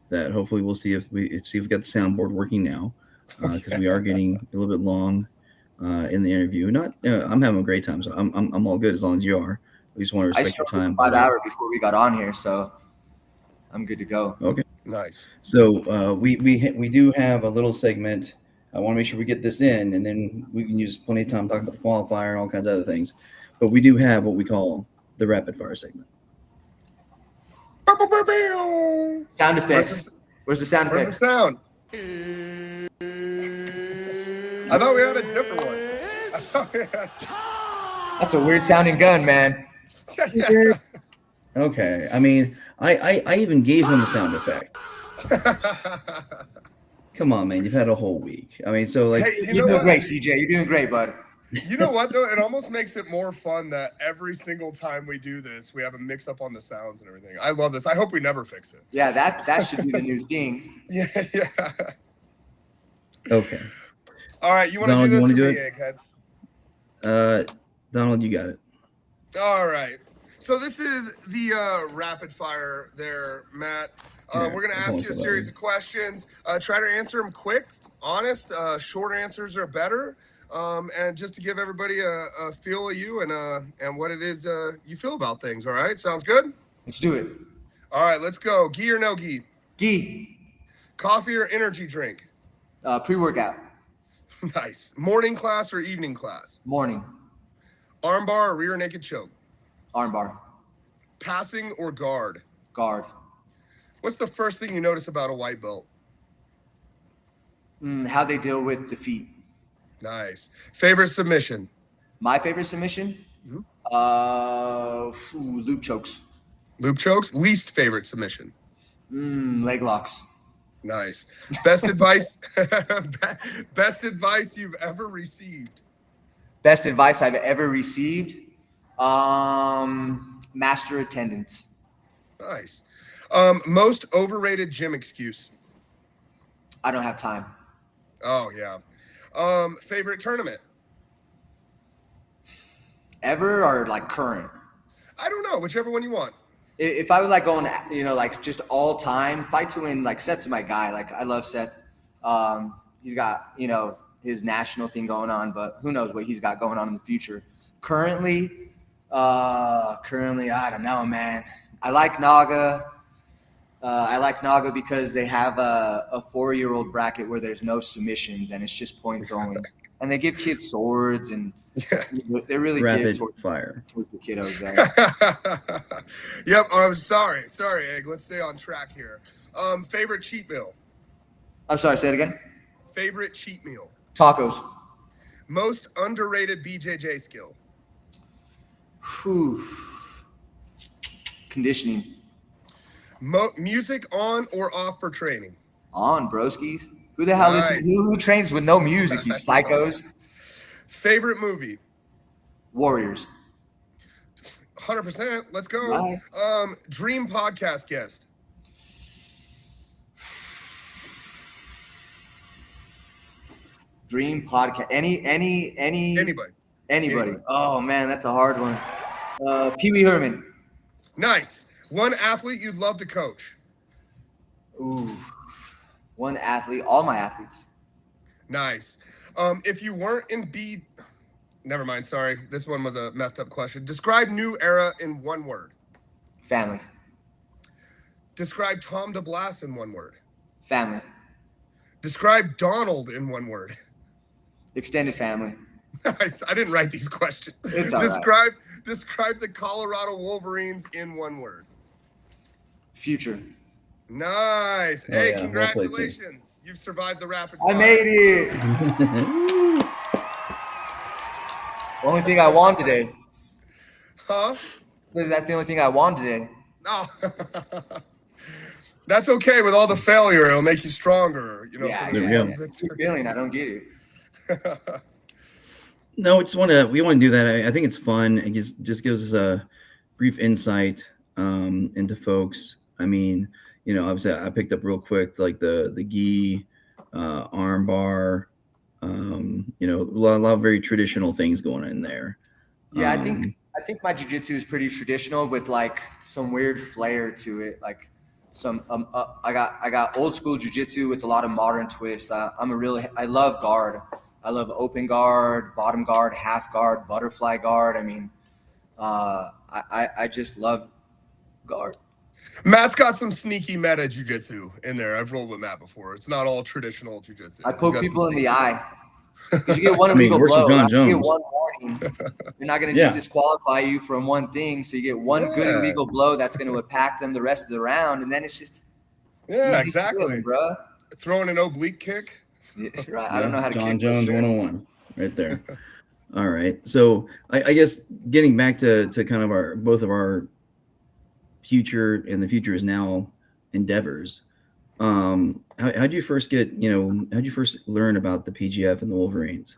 that hopefully we'll see if we've got the soundboard working now, because we are getting a little bit long in the interview. I'm having a great time, so I'm all good as long as you are. We just want to respect your time. 5 hours before we got on here, so I'm good to go. Okay, nice. So we do have a little segment. I want to make sure we get this in, and then we can use plenty of time talking about the qualifier and all kinds of other things. But we do have what we call the rapid fire segment. Sound effects. Where's the sound effects? Where's the sound? I thought we had a different one. That's a weird sounding gun, man. Okay. I mean, I even gave him a sound effect. Come on, man. You've had a whole week. I mean, so Hey, you're doing great, CJ. You're doing great, bud. You know what, though? It almost makes it more fun that every single time we do this, we have a mix up on the sounds and everything. I love this. I hope we never fix it. Yeah, that should be the new thing. Yeah. Okay. All right, you want to do this for me, Egghead? Donald, you got it. All right. So this is the rapid fire there, Matt. We're going to ask you a series of questions. Try to answer them quick, honest. Short answers are better. And just to give everybody a feel of you and what it is you feel about things. All right. Sounds good? Let's do it. All right. Let's go. Ghee or no ghee? Ghee. Coffee or energy drink? Pre-workout. Nice. Morning class or evening class? Morning. Armbar or rear naked choke? Armbar. Passing or guard? Guard. What's the first thing you notice about a white belt? How they deal with defeat. Nice. Favorite submission? My favorite submission? Mm-hmm. Loop chokes. Loop chokes? Least favorite submission? Leg locks. Nice. Best advice. Best advice you've ever received. Best advice I've ever received. Master attendance. Nice. Most overrated gym excuse. I don't have time. Oh yeah. Favorite tournament. Ever or like current? I don't know. Whichever one you want. If I would like go on, like just all time fight to win, like Seth's my guy. Like I love Seth. He's got, his national thing going on, but who knows what he's got going on in the future. Currently, I don't know, man. I like Naga. Because they have a 4-year-old bracket where there's no submissions and it's just points only. And they give kids swords and they're really rapid good fire towards the kiddos there. Yep. I'm sorry, Egg. Let's stay on track here. Favorite cheat meal. I'm sorry, say it again. Favorite cheat meal. Tacos. Most underrated BJJ skill. Whew. Conditioning. Music on or off for training. On, broskies. Who the hell listens? Who trains with no music? You psychos. Favorite movie. Warriors. 100%. Let's go. Right. Dream podcast guest. Dream podcast. Anybody. Oh man, that's a hard one. Pee Wee Herman. Nice. One athlete you'd love to coach. Ooh. One athlete. All my athletes. Nice. If you weren't in never mind. Sorry. This one was a messed up question. Describe new era in one word. Family. Describe Tom DeBlas in one word. Family. Describe Donald in one word. Extended family. Nice. I didn't write these questions. It's all right. Describe the Colorado Wolverines in one word. Future. Nice. Oh, Hey, yeah. congratulations. You've survived the rapid fire. I made it. Only thing I won today. Huh? That's the only thing I won today. No. That's okay. With all the failure, it'll make you stronger. Yeah, for the yeah. victory. Feeling, I don't get it. No, we want to do that. I think it's fun. It just gives us a brief insight into folks. I mean, obviously I picked up real quick like the gi, arm bar, a lot of very traditional things going in there. Yeah, I think my jiu-jitsu is pretty traditional with like some weird flair to it. Like some I got old school jiu-jitsu with a lot of modern twists. I love guard. I love open guard, bottom guard, half guard, butterfly guard. I mean, I just love guard. Matt's got some sneaky meta jiu-jitsu in there. I've rolled with Matt before. It's not all traditional jiu-jitsu. I poke people in the eye. You get one I mean, illegal worse than blow. John You get Jones. one warning. You're not going to just disqualify you from one thing. So you get one good illegal blow that's going to impact them the rest of the round, and then it's just exactly, stealing, bro. Throwing an oblique kick. Yeah, right. I don't know how to John kick Jones sure. 101 right there. All right. So I guess getting back to kind of both of our future and the future is now endeavors. How'd you first learn about the PGF and the Wolverines?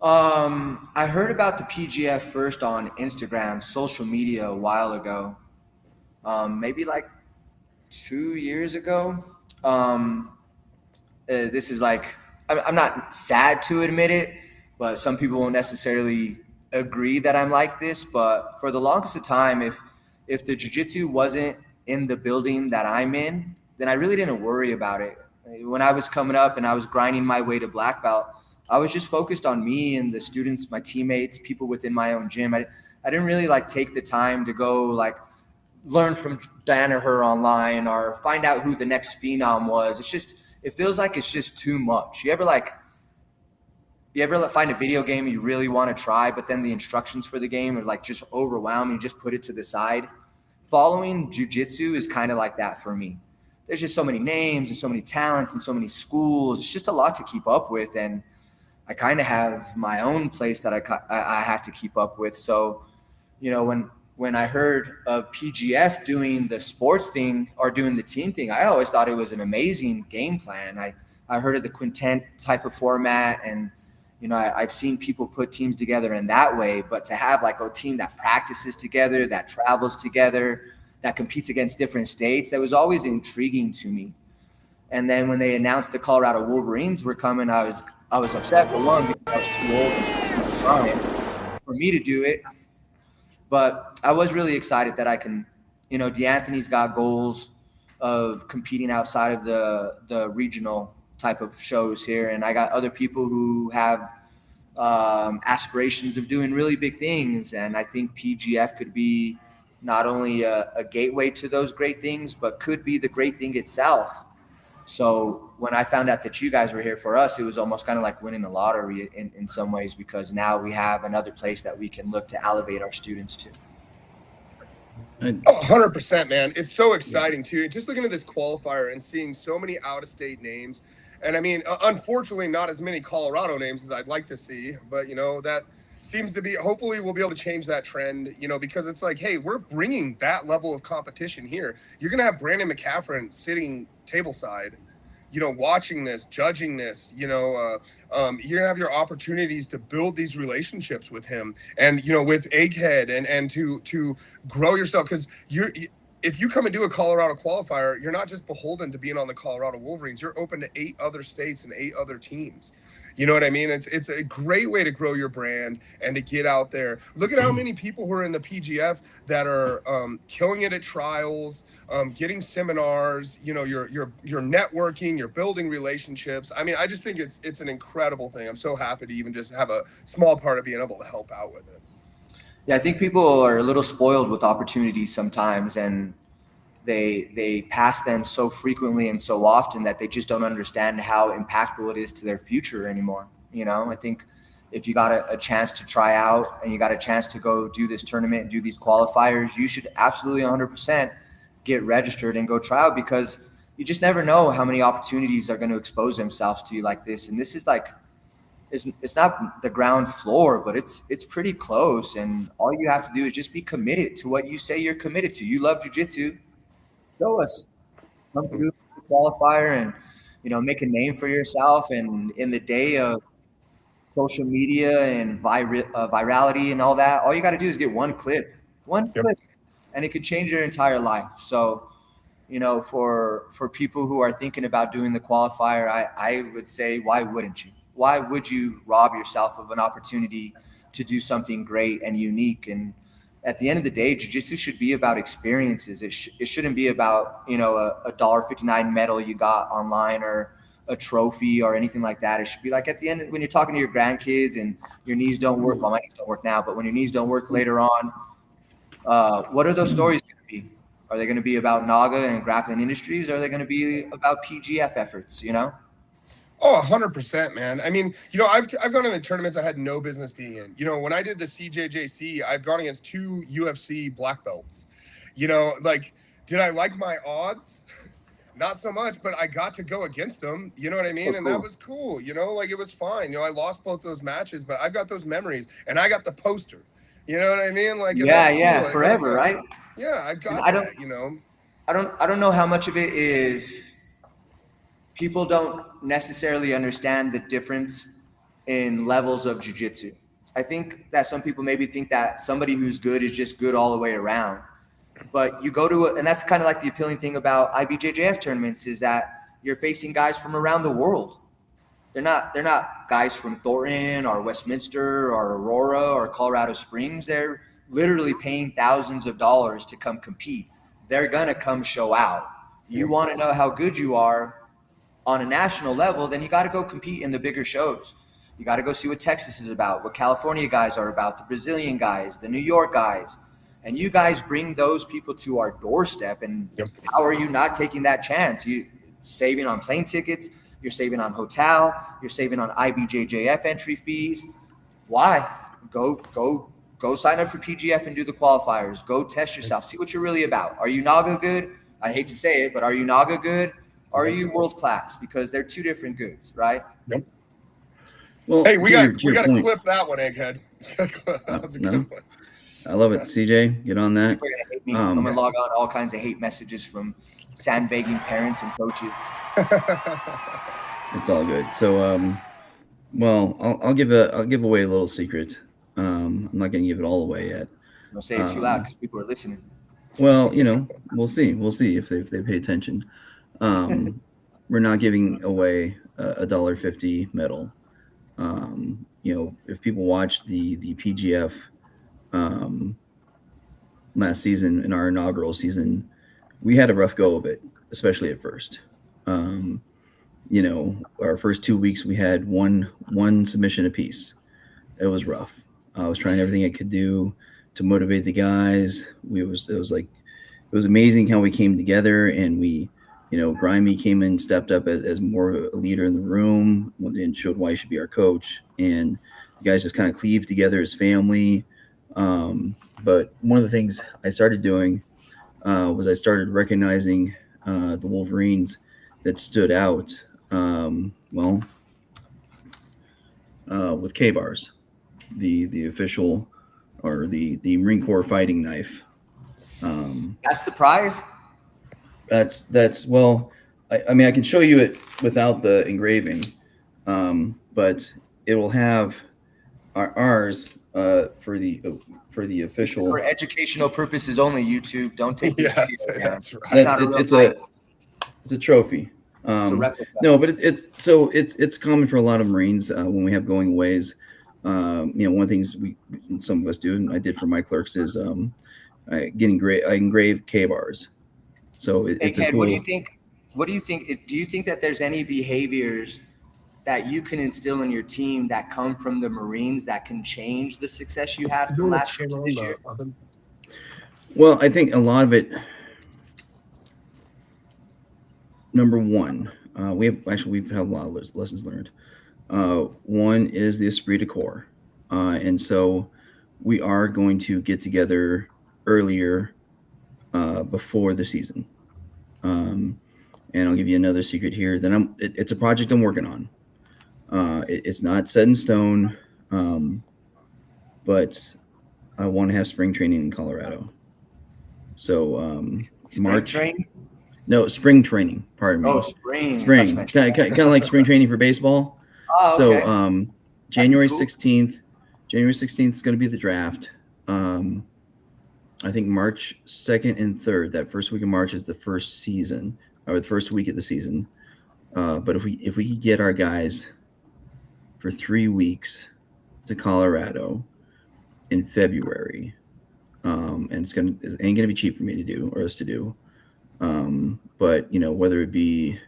I heard about the PGF first on Instagram, social media a while ago. Maybe like 2 years ago. This is like, I'm not sad to admit it, but some people won't necessarily agree that I'm like this. But for the longest of time, if the jiu-jitsu wasn't in the building that I'm in, then I really didn't worry about it. When I was coming up and I was grinding my way to black belt, I was just focused on me and the students, my teammates, people within my own gym. I didn't really like take the time to go like learn from Danaher online or find out who the next phenom was. It feels like it's just too much. You ever find a video game you really want to try, but then the instructions for the game are like just overwhelming. You just put it to the side. Following jiu-jitsu is kind of like that for me. There's just so many names and so many talents and so many schools. It's just a lot to keep up with. And I kind of have my own place that I had to keep up with. So, when when I heard of PGF doing the sports thing or doing the team thing, I always thought it was an amazing game plan. I heard of the quintet type of format, and I've seen people put teams together in that way, but to have like a team that practices together, that travels together, that competes against different states, that was always intriguing to me. And then when they announced the Colorado Wolverines were coming, I was upset for one, because I was too old and too much crying for me to do it. But I was really excited that I can, D'Anthony's got goals of competing outside of the regional type of shows here. And I got other people who have aspirations of doing really big things. And I think PGF could be not only a gateway to those great things, but could be the great thing itself. So when I found out that you guys were here for us, it was almost kind of like winning the lottery in some ways, because now we have another place that we can look to elevate our students to. 100%, man. It's so exciting too. Just looking at this qualifier and seeing so many out-of-state names. And I mean, unfortunately, not as many Colorado names as I'd like to see, but that seems to be, hopefully we'll be able to change that trend, because it's like, hey, we're bringing that level of competition here. You're going to have Brandon McCaffrey sitting tableside, watching this, judging this, you're going to have your opportunities to build these relationships with him and, with Egghead and to grow yourself. Because if you come and do a Colorado qualifier, you're not just beholden to being on the Colorado Wolverines. You're open to 8 other states and 8 other teams. You know what I mean? It's a great way to grow your brand and to get out there. Look at how many people who are in the PGF that are killing it at trials, getting seminars. You're networking, you're building relationships. I mean, I just think it's an incredible thing. I'm so happy to even just have a small part of being able to help out with it. Yeah, I think people are a little spoiled with opportunities sometimes, and they pass them so frequently and so often that they just don't understand how impactful it is to their future anymore. I think if you got a chance to try out and you got a chance to go do this tournament and do these qualifiers, you should absolutely 100% get registered and go try out, because you just never know how many opportunities are going to expose themselves to you like this. And this is like, it's not the ground floor, but it's pretty close. And all you have to do is just be committed to what you say you're committed to. You love jiu-jitsu. Show us. Come through the qualifier and, make a name for yourself. And in the day of social media and virality and all that, all you got to do is get one clip, and it could change your entire life. So, for people who are thinking about doing the qualifier, I would say, why wouldn't you? Why would you rob yourself of an opportunity to do something great and unique? And at the end of the day, jiu-jitsu should be about experiences. It shouldn't be about, a $1.59 medal you got online or a trophy or anything like that. It should be like at the end, when you're talking to your grandkids and your knees don't work. Well, my knees don't work now, but when your knees don't work later on, what are those stories going to be? Are they going to be about Naga and Grappling Industries? Or are they going to be about PGF efforts, Oh, 100%, man. I mean, I've gone into tournaments I had no business being in. When I did the CJJC, I've gone against 2 UFC black belts. Did I like my odds? Not so much, but I got to go against them. You know what I mean? And that was cool. It was fine. I lost both those matches, but I've got those memories, and I got the poster. You know what I mean? Yeah, cool. Forever, right? Yeah, I've got that. I don't know how much of it is. People don't necessarily understand the difference in levels of jiu-jitsu. I think that some people maybe think that somebody who's good is just good all the way around. But you go to and that's kind of like the appealing thing about IBJJF tournaments, is that you're facing guys from around the world. They're not guys from Thornton or Westminster or Aurora or Colorado Springs. They're literally paying thousands of dollars to come compete. They're going to come show out. You want to know how good you are on a national level, then you got to go compete in the bigger shows. You got to go see what Texas is about, what California guys are about, the Brazilian guys, the New York guys. And you guys bring those people to our doorstep. And how are you not taking that chance? You're saving on plane tickets. You're saving on hotel. You're saving on IBJJF entry fees. Why? Go sign up for PGF and do the qualifiers. Go test yourself. See what you're really about. Are you Naga good? I hate to say it, but are you Naga good? Are you world class? Because they're 2 different goods, right? Yep. Well, hey, we got to clip that one, Egghead. That was a good one. I love it. CJ, get on that. People are gonna hate me. I'm gonna log on all kinds of hate messages from sandbagging parents and coaches. It's all good. So, well, I'll give away a little secret. I'm not going to give it all away yet. Don't say it too loud because people are listening. Well, we'll see. We'll see if they pay attention. We're not giving away a $1.50 medal. If people watch the PGF last season, in our inaugural season, we had a rough go of it, especially at first. Our first 2 weeks we had one submission apiece. It was rough. I was trying everything I could do to motivate the guys. It was amazing how we came together, and we, Grimy came in, stepped up as more of a leader in the room, and showed why he should be our coach. And the guys just kind of cleaved together as family. But one of the things I started doing was I started recognizing the Wolverines that stood out. With K-bars, the official, or the Marine Corps fighting knife. That's the prize. That's well, I mean, I can show you it without the engraving, but it will have ours for the official. For educational purposes only. YouTube, don't take this. That's right. It's a trophy. It's a replica. No, but it's common for a lot of Marines when we have going aways. One of the things some of us do, and I did for my clerks, is I engrave K-bars. So it's a cool. What do you think? Do you think that there's any behaviors that you can instill in your team that come from the Marines that can change the success you had from last year to this year? Well, I think a lot of it. Number one, we've had a lot of lessons learned. One is the esprit de corps, and so we are going to get together earlier before the season. And I'll give you another secret here. It's a project I'm working on. It's not set in stone, but I want to have spring training in Colorado. So March. Training? No, spring training. Pardon me. Oh, spring. Kind of like spring training for baseball. Oh, okay. So January 16th. January 16th is going to be the draft. I think March 2nd and 3rd. That first week of March is the first season, or the first week of the season. But if we could get our guys for 3 weeks to Colorado in February, and it ain't gonna be cheap for me to do, or us to do. But whether it be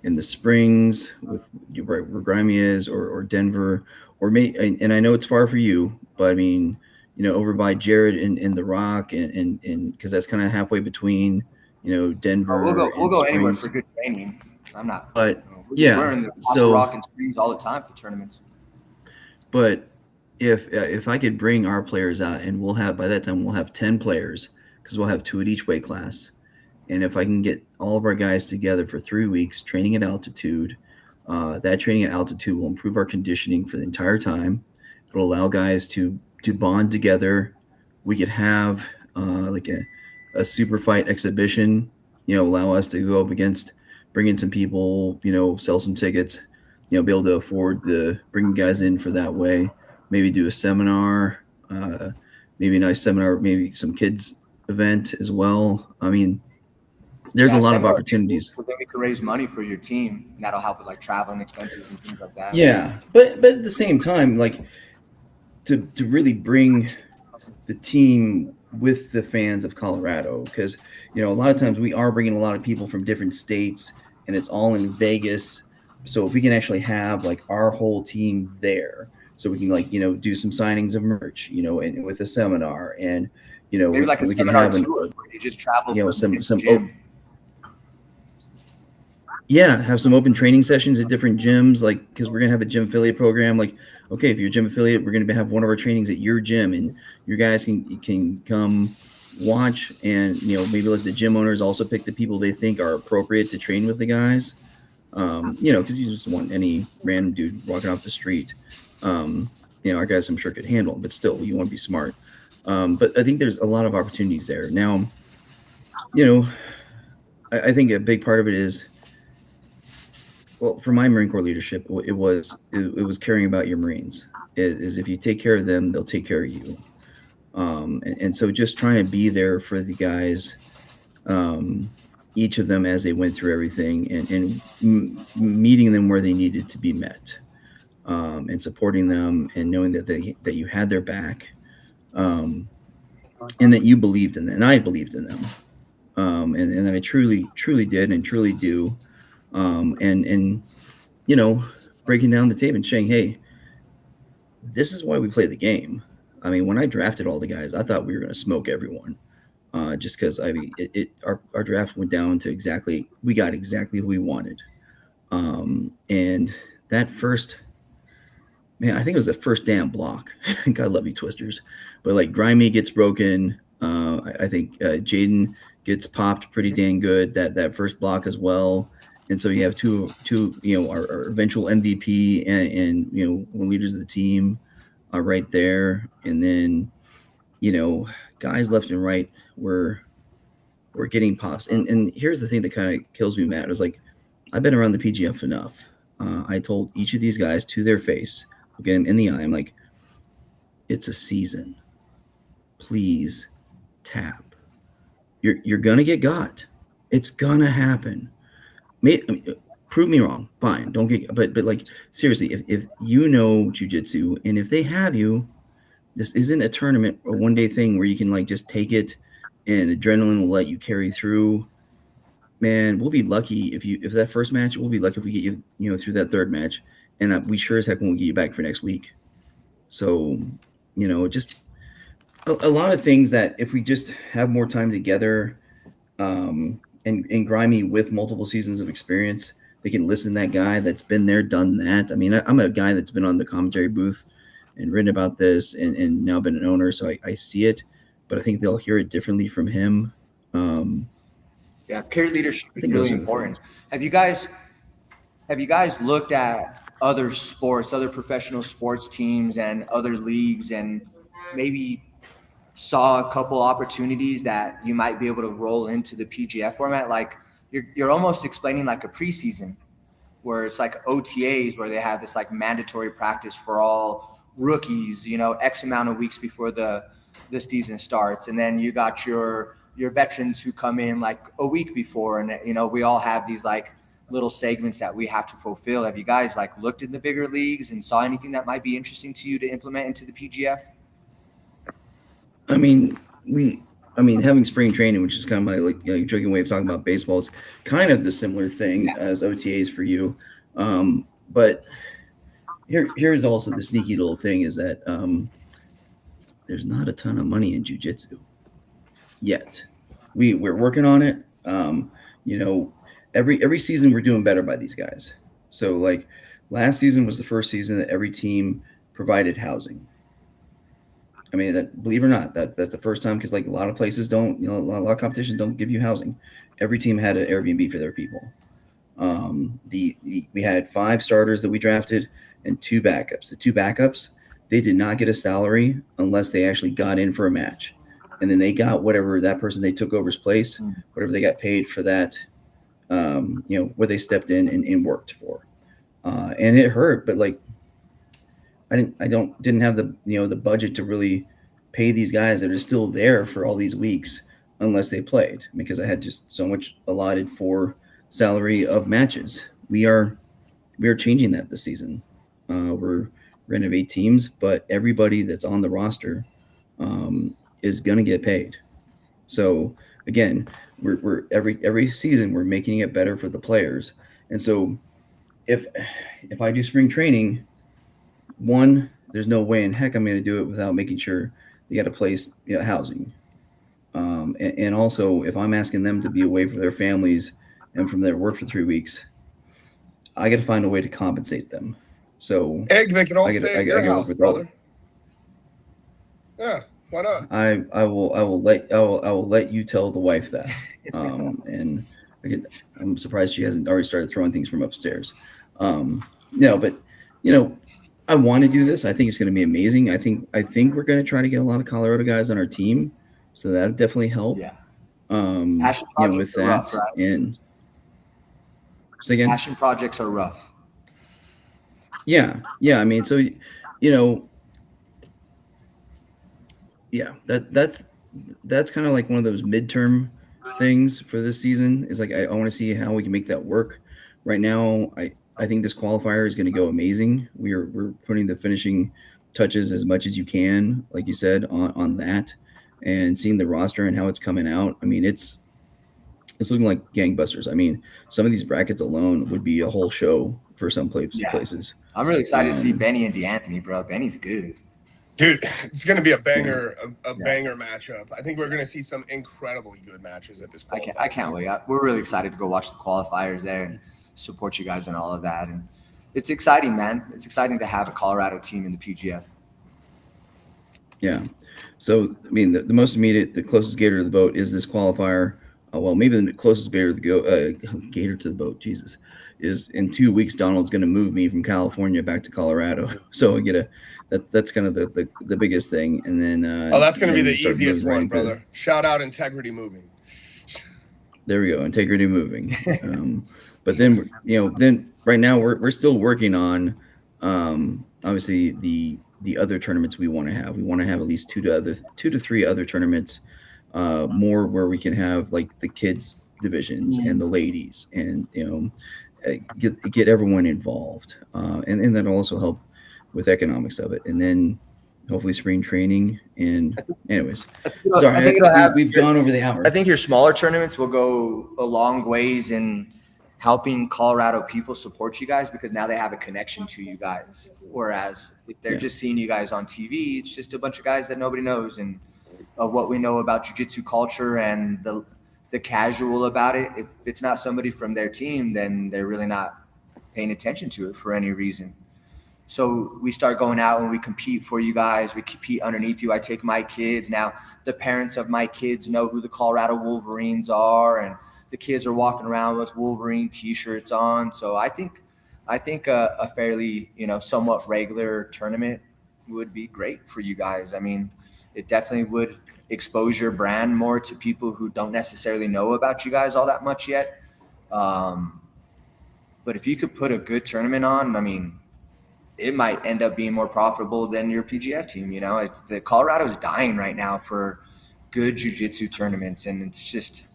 in the Springs with where Grimy is, or Denver, or and I know it's far for you, but I mean, over by Jared in the Rock, and because that's kind of halfway between, Denver. We'll go anywhere for good training. I'm not. But we're in the Rock and Springs all the time for tournaments. But if I could bring our players out, and by that time we'll have 10 players, because we'll have 2 at each weight class. And if I can get all of our guys together for 3 weeks training at altitude, that training at altitude will improve our conditioning for the entire time. It'll allow guys to bond together. We could have like a super fight exhibition, allow us to go up against, bring in some people, sell some tickets, be able to afford bringing guys in for that way. Maybe do a seminar, maybe a nice seminar, maybe some kids event as well. I mean, there's a lot of opportunities. So then we could raise money for your team. And that'll help with like traveling expenses and things like that. Yeah, but at the same time, like to really bring the team with the fans of Colorado, because a lot of times we are bringing a lot of people from different states, and it's all in Vegas. So if we can actually have like our whole team there, so we can do some signings of merch, and with a seminar, and maybe like a seminar tour where you just travel. Have some open training sessions at different gyms, like, because we're gonna have a gym affiliate program. Like, okay, if you're a gym affiliate, we're gonna have one of our trainings at your gym, and your guys can come watch, and maybe let the gym owners also pick the people they think are appropriate to train with the guys. Because you just want any random dude walking off the street. Our guys, I'm sure, could handle them, but still, you want to be smart. But I think there's a lot of opportunities there. Now, you know, I think a big part of it is, well, for my Marine Corps leadership, it was caring about your Marines. Is if you take care of them, they'll take care of you. And so just trying to be there for the guys, each of them as they went through everything, and meeting them where they needed to be met, and supporting them, and knowing that you had their back, and that you believed in them, and I believed in them, and I truly did and truly do, and you know, breaking down the tape and saying, hey, this is why we play the game. I mean, when I drafted all the guys, I thought we were going to smoke everyone, just because I mean, our draft went down to we got exactly who we wanted, and that first, man, I think it was the first damn block. God love you, Twisters, but like Grimy gets broken. I think Jaden gets popped pretty dang good that first block as well. And so you have two you know, our eventual MVP and you know, one leaders of the team are right there. And then, you know, guys left and right were getting pops. And here's the thing that kind of kills me, Matt. It was like, I've been around the PGF enough. I told each of these guys to their face, again, in the eye, I'm like, it's a season. Please tap. You're gonna get got. It's gonna happen. Prove me wrong. Fine. Don't get, but like, seriously, if you know jujitsu, and if they have you, this isn't a tournament or one day thing where you can like just take it and adrenaline will let you carry through. Man, we'll be lucky if that first match, we'll be lucky if we get you, you know, through that third match, and we sure as heck won't get you back for next week. So, you know, just a lot of things that if we just have more time together, and Grimy with multiple seasons of experience, they can listen to that guy that's been there, done that. I mean, I'm a guy that's been on the commentary booth and written about this and now been an owner, so I see it, but I think they'll hear it differently from him. Yeah, peer leadership is really important. Have you guys looked at other sports, other professional sports teams and other leagues, and maybe saw a couple opportunities that you might be able to roll into the PGF format? Like you're almost explaining like a preseason where it's like OTAs where they have this like mandatory practice for all rookies, you know, X amount of weeks before the season starts. And then you got your veterans who come in like a week before, and you know, we all have these like little segments that we have to fulfill. Have you guys like looked in the bigger leagues and saw anything that might be interesting to you to implement into the PGF? I mean, having spring training, which is kind of my like, you know, joking way of talking about baseball, is kind of the similar thing as OTAs for you. But here's also the sneaky little thing is that there's not a ton of money in jiu-jitsu yet. We're working on it. You know, every season we're doing better by these guys. So like last season was the first season that every team provided housing. I mean, that, believe it or not, that's the first time, because like a lot of places don't, you know, a lot of competitions don't give you housing. Every team had an Airbnb for their people. We had 5 starters that we drafted and 2 backups. The 2 backups, they did not get a salary unless they actually got in for a match, and then they got whatever that person they took over's place, whatever they got paid for that, you know, where they stepped in and worked for, and it hurt, but like. I didn't have the, you know, the budget to really pay these guys that are still there for all these weeks unless they played, because I had just so much allotted for salary of matches. We are changing that this season. We're going to have 8 teams, but everybody that's on the roster is going to get paid. So again, we're every season we're making it better for the players. And so if I do spring training, one, there's no way in heck I'm going to do it without making sure they got a place, you know, housing. And also, if I'm asking them to be away from their families and from their work for 3 weeks, I got to find a way to compensate them. So, Egg, they can all stay at your house, brother. Yeah, why not? I will let you tell the wife that. And I'm surprised she hasn't already started throwing things from upstairs. No, but you know, I want to do this. I think it's going to be amazing. I think we're going to try to get a lot of Colorado guys on our team, so that definitely help. Yeah. With that, rough, right? And so again, passion projects are rough. Yeah. I mean, so that's kind of like one of those midterm things for this season. Is like I want to see how we can make that work. Right now, I think this qualifier is going to go amazing. We're putting the finishing touches as much as you can, like you said, on that, and seeing the roster and how it's coming out. I mean, it's looking like gangbusters. I mean, some of these brackets alone would be a whole show for some places. I'm really excited to see Benny and DeAnthony, bro. Benny's good. Dude, it's going to be a banger, banger matchup. I think we're going to see some incredibly good matches at this point. I can't wait. We're really excited to go watch the qualifiers there and support you guys and all of that. And it's exciting, man. It's exciting to have a Colorado team in the PGF. Yeah. So, I mean, the most immediate, the closest gator to the boat is this qualifier. Well, maybe the closest gator to the boat, Jesus, is in 2 weeks. Donald's going to move me from California back to Colorado, so I get that's kind of the biggest thing. And then that's going to be the easiest one, brother. Shout out Integrity Moving. There we go, Integrity Moving. But then then right now we're still working on obviously the other tournaments we want to have. We want to have at least 2 to 3 other tournaments. More where we can have like the kids divisions and the ladies, and get everyone involved, and that'll also help with economics of it, and then hopefully spring training. And anyways, sorry, I think we've gone over the hour. I think your smaller tournaments will go a long ways in helping Colorado people support you guys, because now they have a connection to you guys, whereas if they're just seeing you guys on TV, it's just a bunch of guys that nobody knows. And what we know about jiu-jitsu culture and the casual about it, if it's not somebody from their team, then they're really not paying attention to it for any reason. So we start going out and we compete for you guys. We compete underneath you. I take my kids. Now the parents of my kids know who the Colorado Wolverines are, and the kids are walking around with Wolverine t-shirts on. So I think a fairly, somewhat regular tournament would be great for you guys. I mean, it definitely would expose your brand more to people who don't necessarily know about you guys all that much yet. But if you could put a good tournament on, I mean, it might end up being more profitable than your PGF team. The Colorado's dying right now for good jiu-jitsu tournaments, and it's just,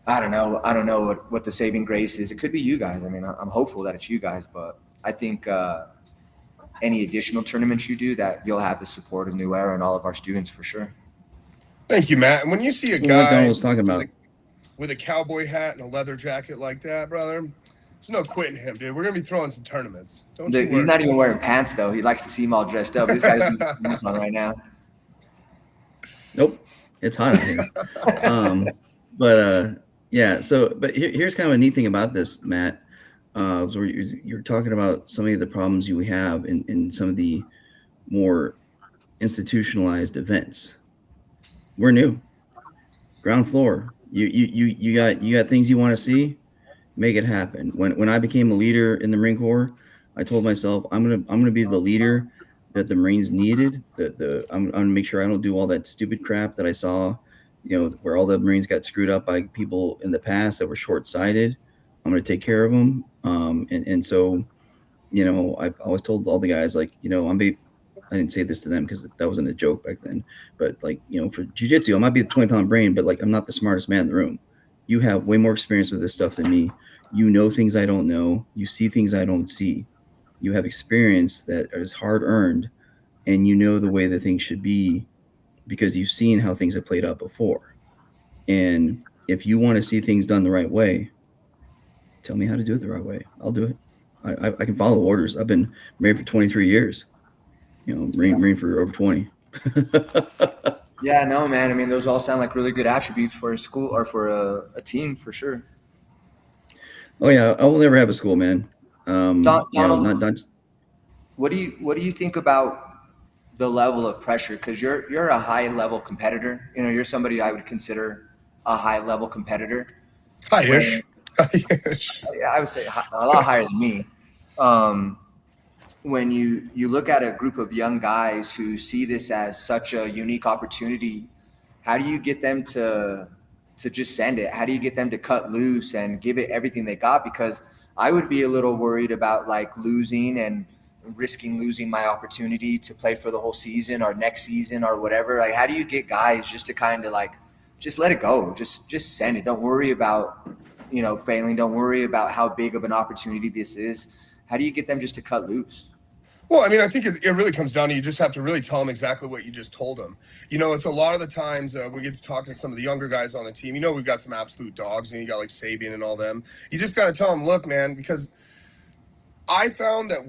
I don't know what the saving grace is. It could be you guys. I mean, I'm hopeful that it's you guys, but I think any additional tournaments you do, that you'll have the support of New Era and all of our students for sure. Thank you, Matt. And when you see a guy was talking about with a cowboy hat and a leather jacket like that, brother, there's no quitting him, dude. We're gonna be throwing some tournaments. He's not even wearing pants though. He likes to see him all dressed up. This guy's got pants on right now. Nope, it's hot out here. Yeah. So, but here's kind of a neat thing about this, Matt. So you're talking about some of the problems you have in some of the more institutionalized events. We're new, ground floor. You got things you want to see, make it happen. When I became a leader in the Marine Corps, I told myself I'm gonna be the leader that the Marines needed. I'm gonna make sure I don't do all that stupid crap that I saw, where all the Marines got screwed up by people in the past that were short-sighted. I'm going to take care of them. And so, I always told all the guys, like, I didn't say this to them because that wasn't a joke back then, but like, for jiu-jitsu, I might be the 20-pound brain, but like, I'm not the smartest man in the room. You have way more experience with this stuff than me. You know things I don't know. You see things I don't see. You have experience that is hard earned, and you know the way that things should be because you've seen how things have played out before. And if you want to see things done the right way, tell me how to do it the right way. I'll do it. I can follow orders. I've been Marine for 23 years. Marine for over 20. Yeah, no, man. I mean, those all sound like really good attributes for a school or for a team for sure. Oh yeah, I will never have a school, man. Donald, what do you think about the level of pressure? Because you're a high level competitor. You're somebody I would consider a high level competitor. High-ish. Yeah, I would say a lot higher than me. when you look at a group of young guys who see this as such a unique opportunity, how do you get them to just send it? How do you get them to cut loose and give it everything they got? Because I would be a little worried about like losing and risking losing my opportunity to play for the whole season or next season or whatever. Like, how do you get guys just to kind of like just let it go, just send it? Don't worry about failing. Don't worry about how big of an opportunity this is. How do you get them just to cut loose? Well, I mean, I think it really comes down to you just have to really tell them exactly what you just told them. It's a lot of the times we get to talk to some of the younger guys on the team. We've got some absolute dogs, and you got like Sabian and all them. You just got to tell them, look, man, because I found that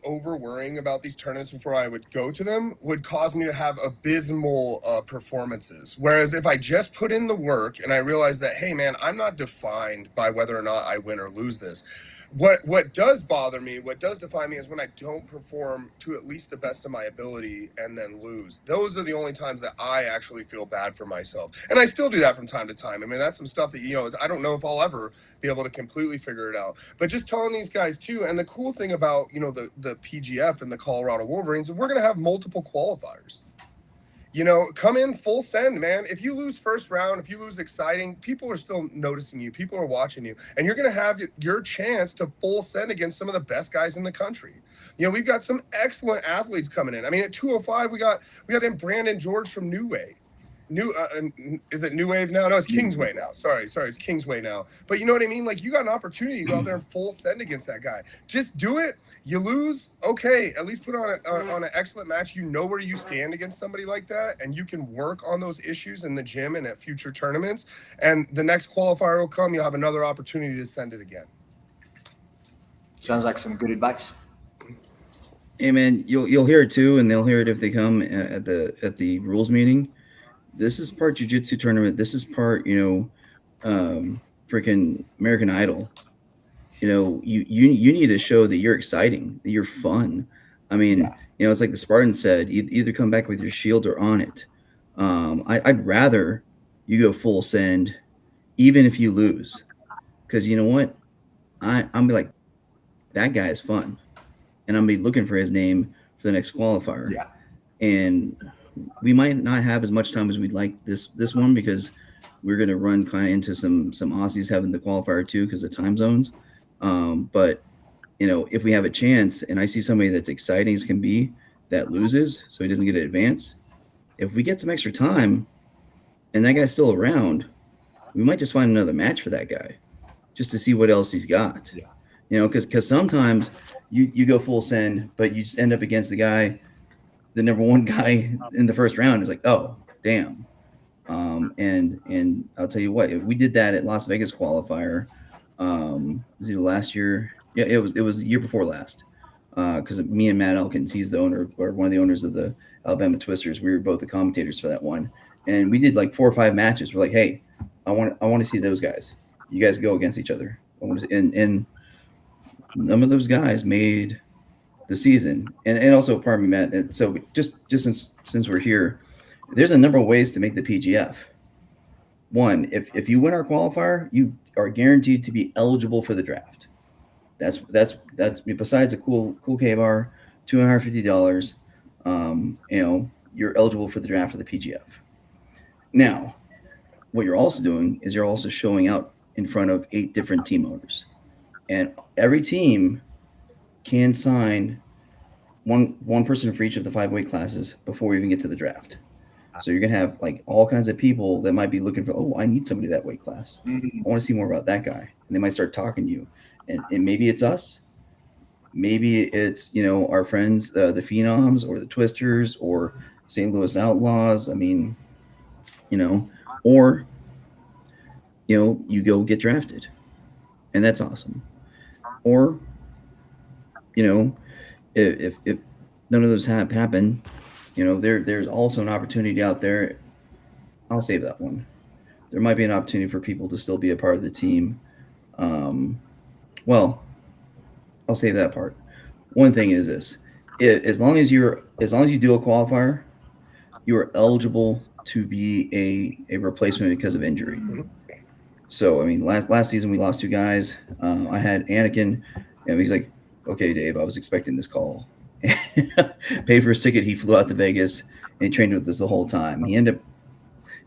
over worrying about these tournaments before I would go to them would cause me to have abysmal performances. Whereas if I just put in the work and I realized that, hey, man, I'm not defined by whether or not I win or lose this. What does bother me, what does define me is when I don't perform to at least the best of my ability and then lose. Those are the only times that I actually feel bad for myself. And I still do that from time to time. I mean, that's some stuff that, I don't know if I'll ever be able to completely figure it out. But just telling these guys too, and the cool thing about, the PGF and the Colorado Wolverines, we're going to have multiple qualifiers. Come in full send, man. If you lose first round, if you lose exciting, people are still noticing you. People are watching you. And you're going to have your chance to full send against some of the best guys in the country. We've got some excellent athletes coming in. I mean, at 205, we got in Brandon George from New Way. Is it New Wave now? No, it's Kingsway now. Sorry, it's Kingsway now. But you know what I mean? Like, you got an opportunity to go out there and full send against that guy. Just do it. You lose, okay. At least put on an excellent match. You know where you stand against somebody like that, and you can work on those issues in the gym and at future tournaments. And the next qualifier will come. You'll have another opportunity to send it again. Sounds like some good advice. Hey man, you'll hear it too, and they'll hear it if they come at the rules meeting. This is part jiu-jitsu tournament. This is part, freaking American Idol. You need to show that you're exciting, that you're fun. I mean, it's like the Spartan said, you either come back with your shield or on it. I'd rather you go full send, even if you lose, because you know what? I'm be like, that guy is fun, and I'm be looking for his name for the next qualifier. Yeah, and we might not have as much time as we'd like this one, because we're going to run kind of into some Aussies having the qualifier too because of time zones. But if we have a chance and I see somebody that's exciting as can be that loses, so he doesn't get an advance, if we get some extra time and that guy's still around, we might just find another match for that guy just to see what else he's got. Yeah. Because sometimes you go full send, but you just end up against the number one guy in the first round. Is like, oh, damn. And I'll tell you what, if we did that at Las Vegas qualifier, was it last year? Yeah, it was the year before last. Because me and Matt Elkins, he's the owner or one of the owners of the Alabama Twisters. We were both the commentators for that one, and we did like 4 or 5 matches. We're like, hey, I want to see those guys. You guys go against each other. And none of those guys made the season. And also, pardon me, Matt. And so just since we're here, there's a number of ways to make the PGF. One, if you win our qualifier, you are guaranteed to be eligible for the draft. That's besides a cool K-bar, $250. You're eligible for the draft for the PGF. Now, what you're also doing is you're also showing out in front of 8 different team owners, and every team can sign one person for each of the 5 weight classes before we even get to the draft. So you're gonna have like all kinds of people that might be looking for, oh, I need somebody that weight class. I want to see more about that guy, and they might start talking to you, and maybe it's us, maybe it's our friends, the Phenoms or the Twisters or St. Louis Outlaws. I mean, or you go get drafted, and that's awesome. Or if none of those happen, there's also an opportunity out there. I'll save that one. There might be an opportunity for people to still be a part of the team. Well, I'll save that part. One thing is this: as long as you do a qualifier, you are eligible to be a replacement because of injury. So I mean, last season we lost 2 guys. I had Anakin, and he's like, okay, Dave, I was expecting this call. Paid for his ticket. He flew out to Vegas and he trained with us the whole time. He ended up,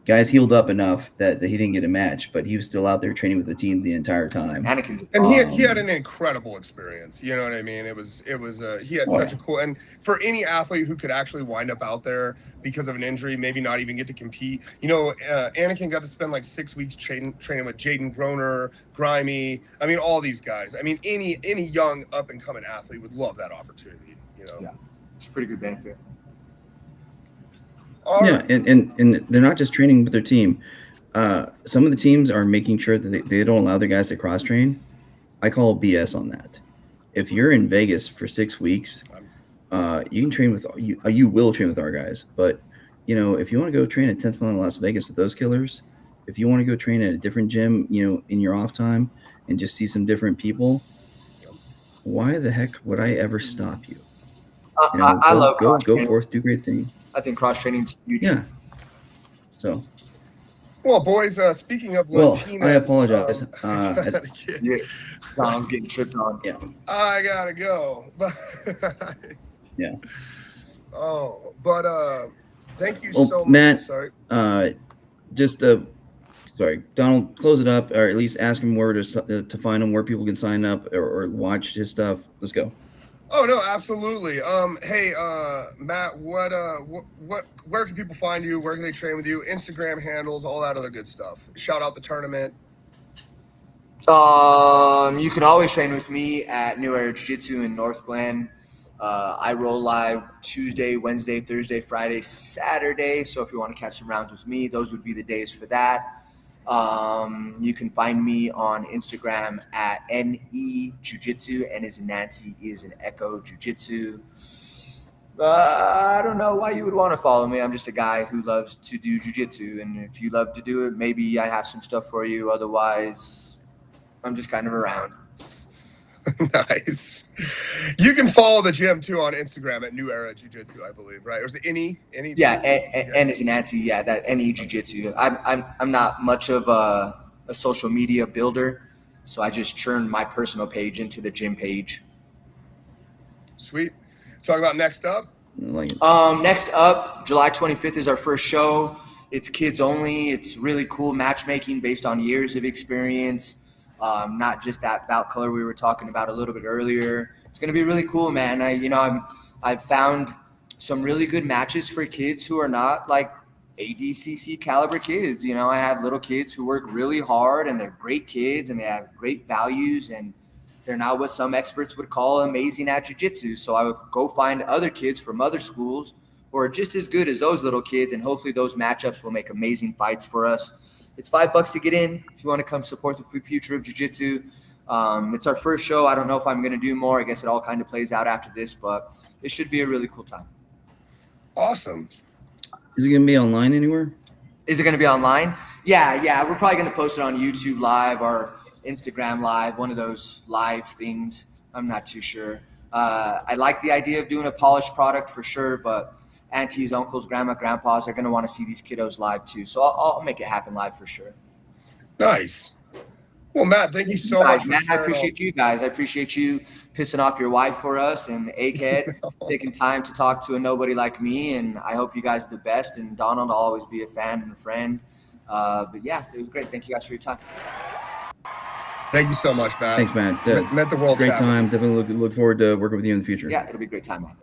guys healed up enough that he didn't get a match, but he was still out there training with the team the entire time. Anakin's And he had an incredible experience. You know what I mean? He had such a cool, and for any athlete who could actually wind up out there because of an injury, maybe not even get to compete. You know, Anakin got to spend like 6 weeks training with Jaden Groner, Grimy. I mean, all these guys. I mean, any young up and coming athlete would love that opportunity. You know, yeah, it's a pretty good benefit. Yeah, and they're not just training with their team. Some of the teams are making sure that they don't allow their guys to cross train. I call BS on that. If you're in Vegas for 6 weeks, you can train with you will train with our guys. But you know, if you want to go train at 10th Floor in Las Vegas with those killers, if you want to go train at a different gym, you know, in your off time and just see some different people, why the heck would I ever stop you? You know, I love go forth, do great things. I think cross training's huge. Yeah. So. Well, boys, speaking of Latinas, I apologize. Yeah, Donald's getting tripped on. Yeah. I gotta go. Yeah. Oh, but thank you so much. Matt, sorry. Sorry, Donald, close it up, or at least ask him where to find him, where people can sign up or watch his stuff. Let's go. Oh no, absolutely. Hey, Matt, where can people find you? Where can they train with you? Instagram handles, all that other good stuff. Shout out the tournament. You can always train with me at New Era Jiu-Jitsu in North Glen. I roll live Tuesday, Wednesday, Thursday, Friday, Saturday. So if you want to catch some rounds with me, those would be the days for that. You can find me on Instagram at NE Jiu-Jitsu. N is in Nancy, E is in Echo Jiu-Jitsu. I don't know why you would want to follow me. I'm just a guy who loves to do jiu-jitsu. And if you love to do it, maybe I have some stuff for you. Otherwise, I'm just kind of around. Nice. You can follow the gym too on Instagram at New Era Jiu-Jitsu, I believe, right? Or is it NE? Yeah, N is in Nancy. Yeah, that NE Jiu-Jitsu. I'm not much of a social media builder, so I just churned my personal page into the gym page. Sweet. Talk about next up. Next up, July 25th is our first show. It's kids only. It's really cool matchmaking based on years of experience. Not just that bout color we were talking about a little bit earlier. It's going to be really cool, man. I've found some really good matches for kids who are not like ADCC caliber kids. You know, I have little kids who work really hard and they're great kids and they have great values and they're not what some experts would call amazing at jiu-jitsu. So I would go find other kids from other schools who are just as good as those little kids, and hopefully those matchups will make amazing fights for us. It's $5 to get in if you want to come support the future of jiu-jitsu. It's our first show. I don't know if I'm going to do more. I guess it all kind of plays out after this, but it should be a really cool time. Awesome. Is it going to be online anywhere? Is it going to be online? Yeah. We're probably going to post it on YouTube Live or Instagram Live, one of those live things. I'm not too sure. I like the idea of doing a polished product for sure, but aunties, uncles, grandma, grandpas are going to want to see these kiddos live too. So I'll make it happen live for sure. Nice. Well, Matt, thank you so much. Matt, I appreciate you guys. I appreciate you pissing off your wife for us and Egghead taking time to talk to a nobody like me. And I hope you guys are the best. And Donald, I'll always be a fan and a friend. But yeah, it was great. Thank you guys for your time. Thank you so much, Matt. Thanks, Matt. Meant the world. Great time. Definitely look forward to working with you in the future. Yeah, it'll be a great time, man.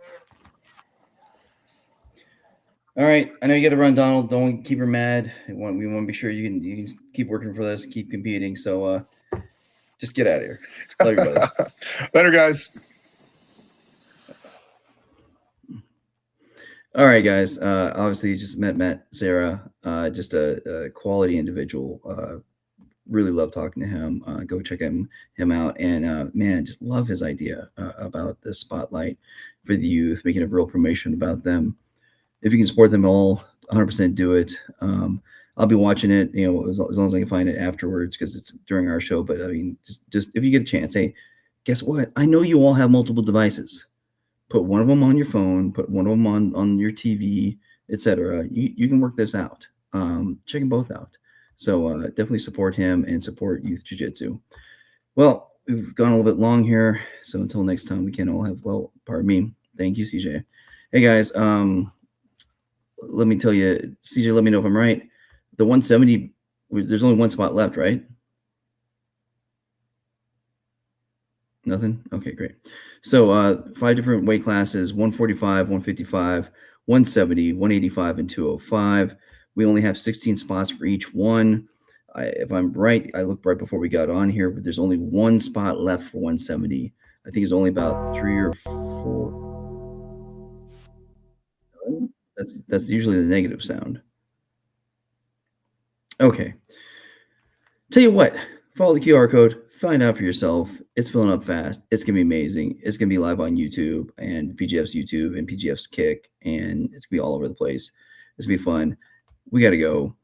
All right. I know you got to run, Donald. Don't keep her mad. We want to be sure you can keep working for this, keep competing. So just get out of here. Love you, brother. Later, guys. All right, guys. Obviously, you just met Matt Sarah. Just a quality individual. Really love talking to him. Go check him out. And man, just love his idea about the spotlight for the youth, making a real promotion about them. If you can support them all, 100% do it. I'll be watching it, as long as I can find it afterwards because it's during our show. But I mean, just if you get a chance, hey, guess what? I know you all have multiple devices. Put one of them on your phone, put one of them on your TV, etc. You can work this out. Check them both out. So definitely support him and support Youth Jiu-Jitsu. Well, we've gone a little bit long here, so until next time, we can all have, well, pardon me. Thank you, CJ. Hey, guys, let me tell you, CJ, let me know if I'm right. The 170, there's only one spot left, right? Nothing? Okay, great. So 5 different weight classes, 145, 155, 170, 185, and 205. We only have 16 spots for each one. If I'm right, I looked right before we got on here, but there's only one spot left for 170. I think it's only about 3 or 4. That's usually the negative sound. Okay. Tell you what, follow the QR code, find out for yourself. It's filling up fast. It's going to be amazing. It's going to be live on YouTube and PGF's YouTube and PGF's Kick, and it's going to be all over the place. It's going to be fun. We got to go.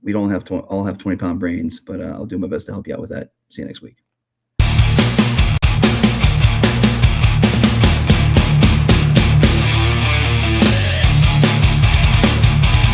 We don't have to all have 20-pound brains, but I'll do my best to help you out with that. See you next week.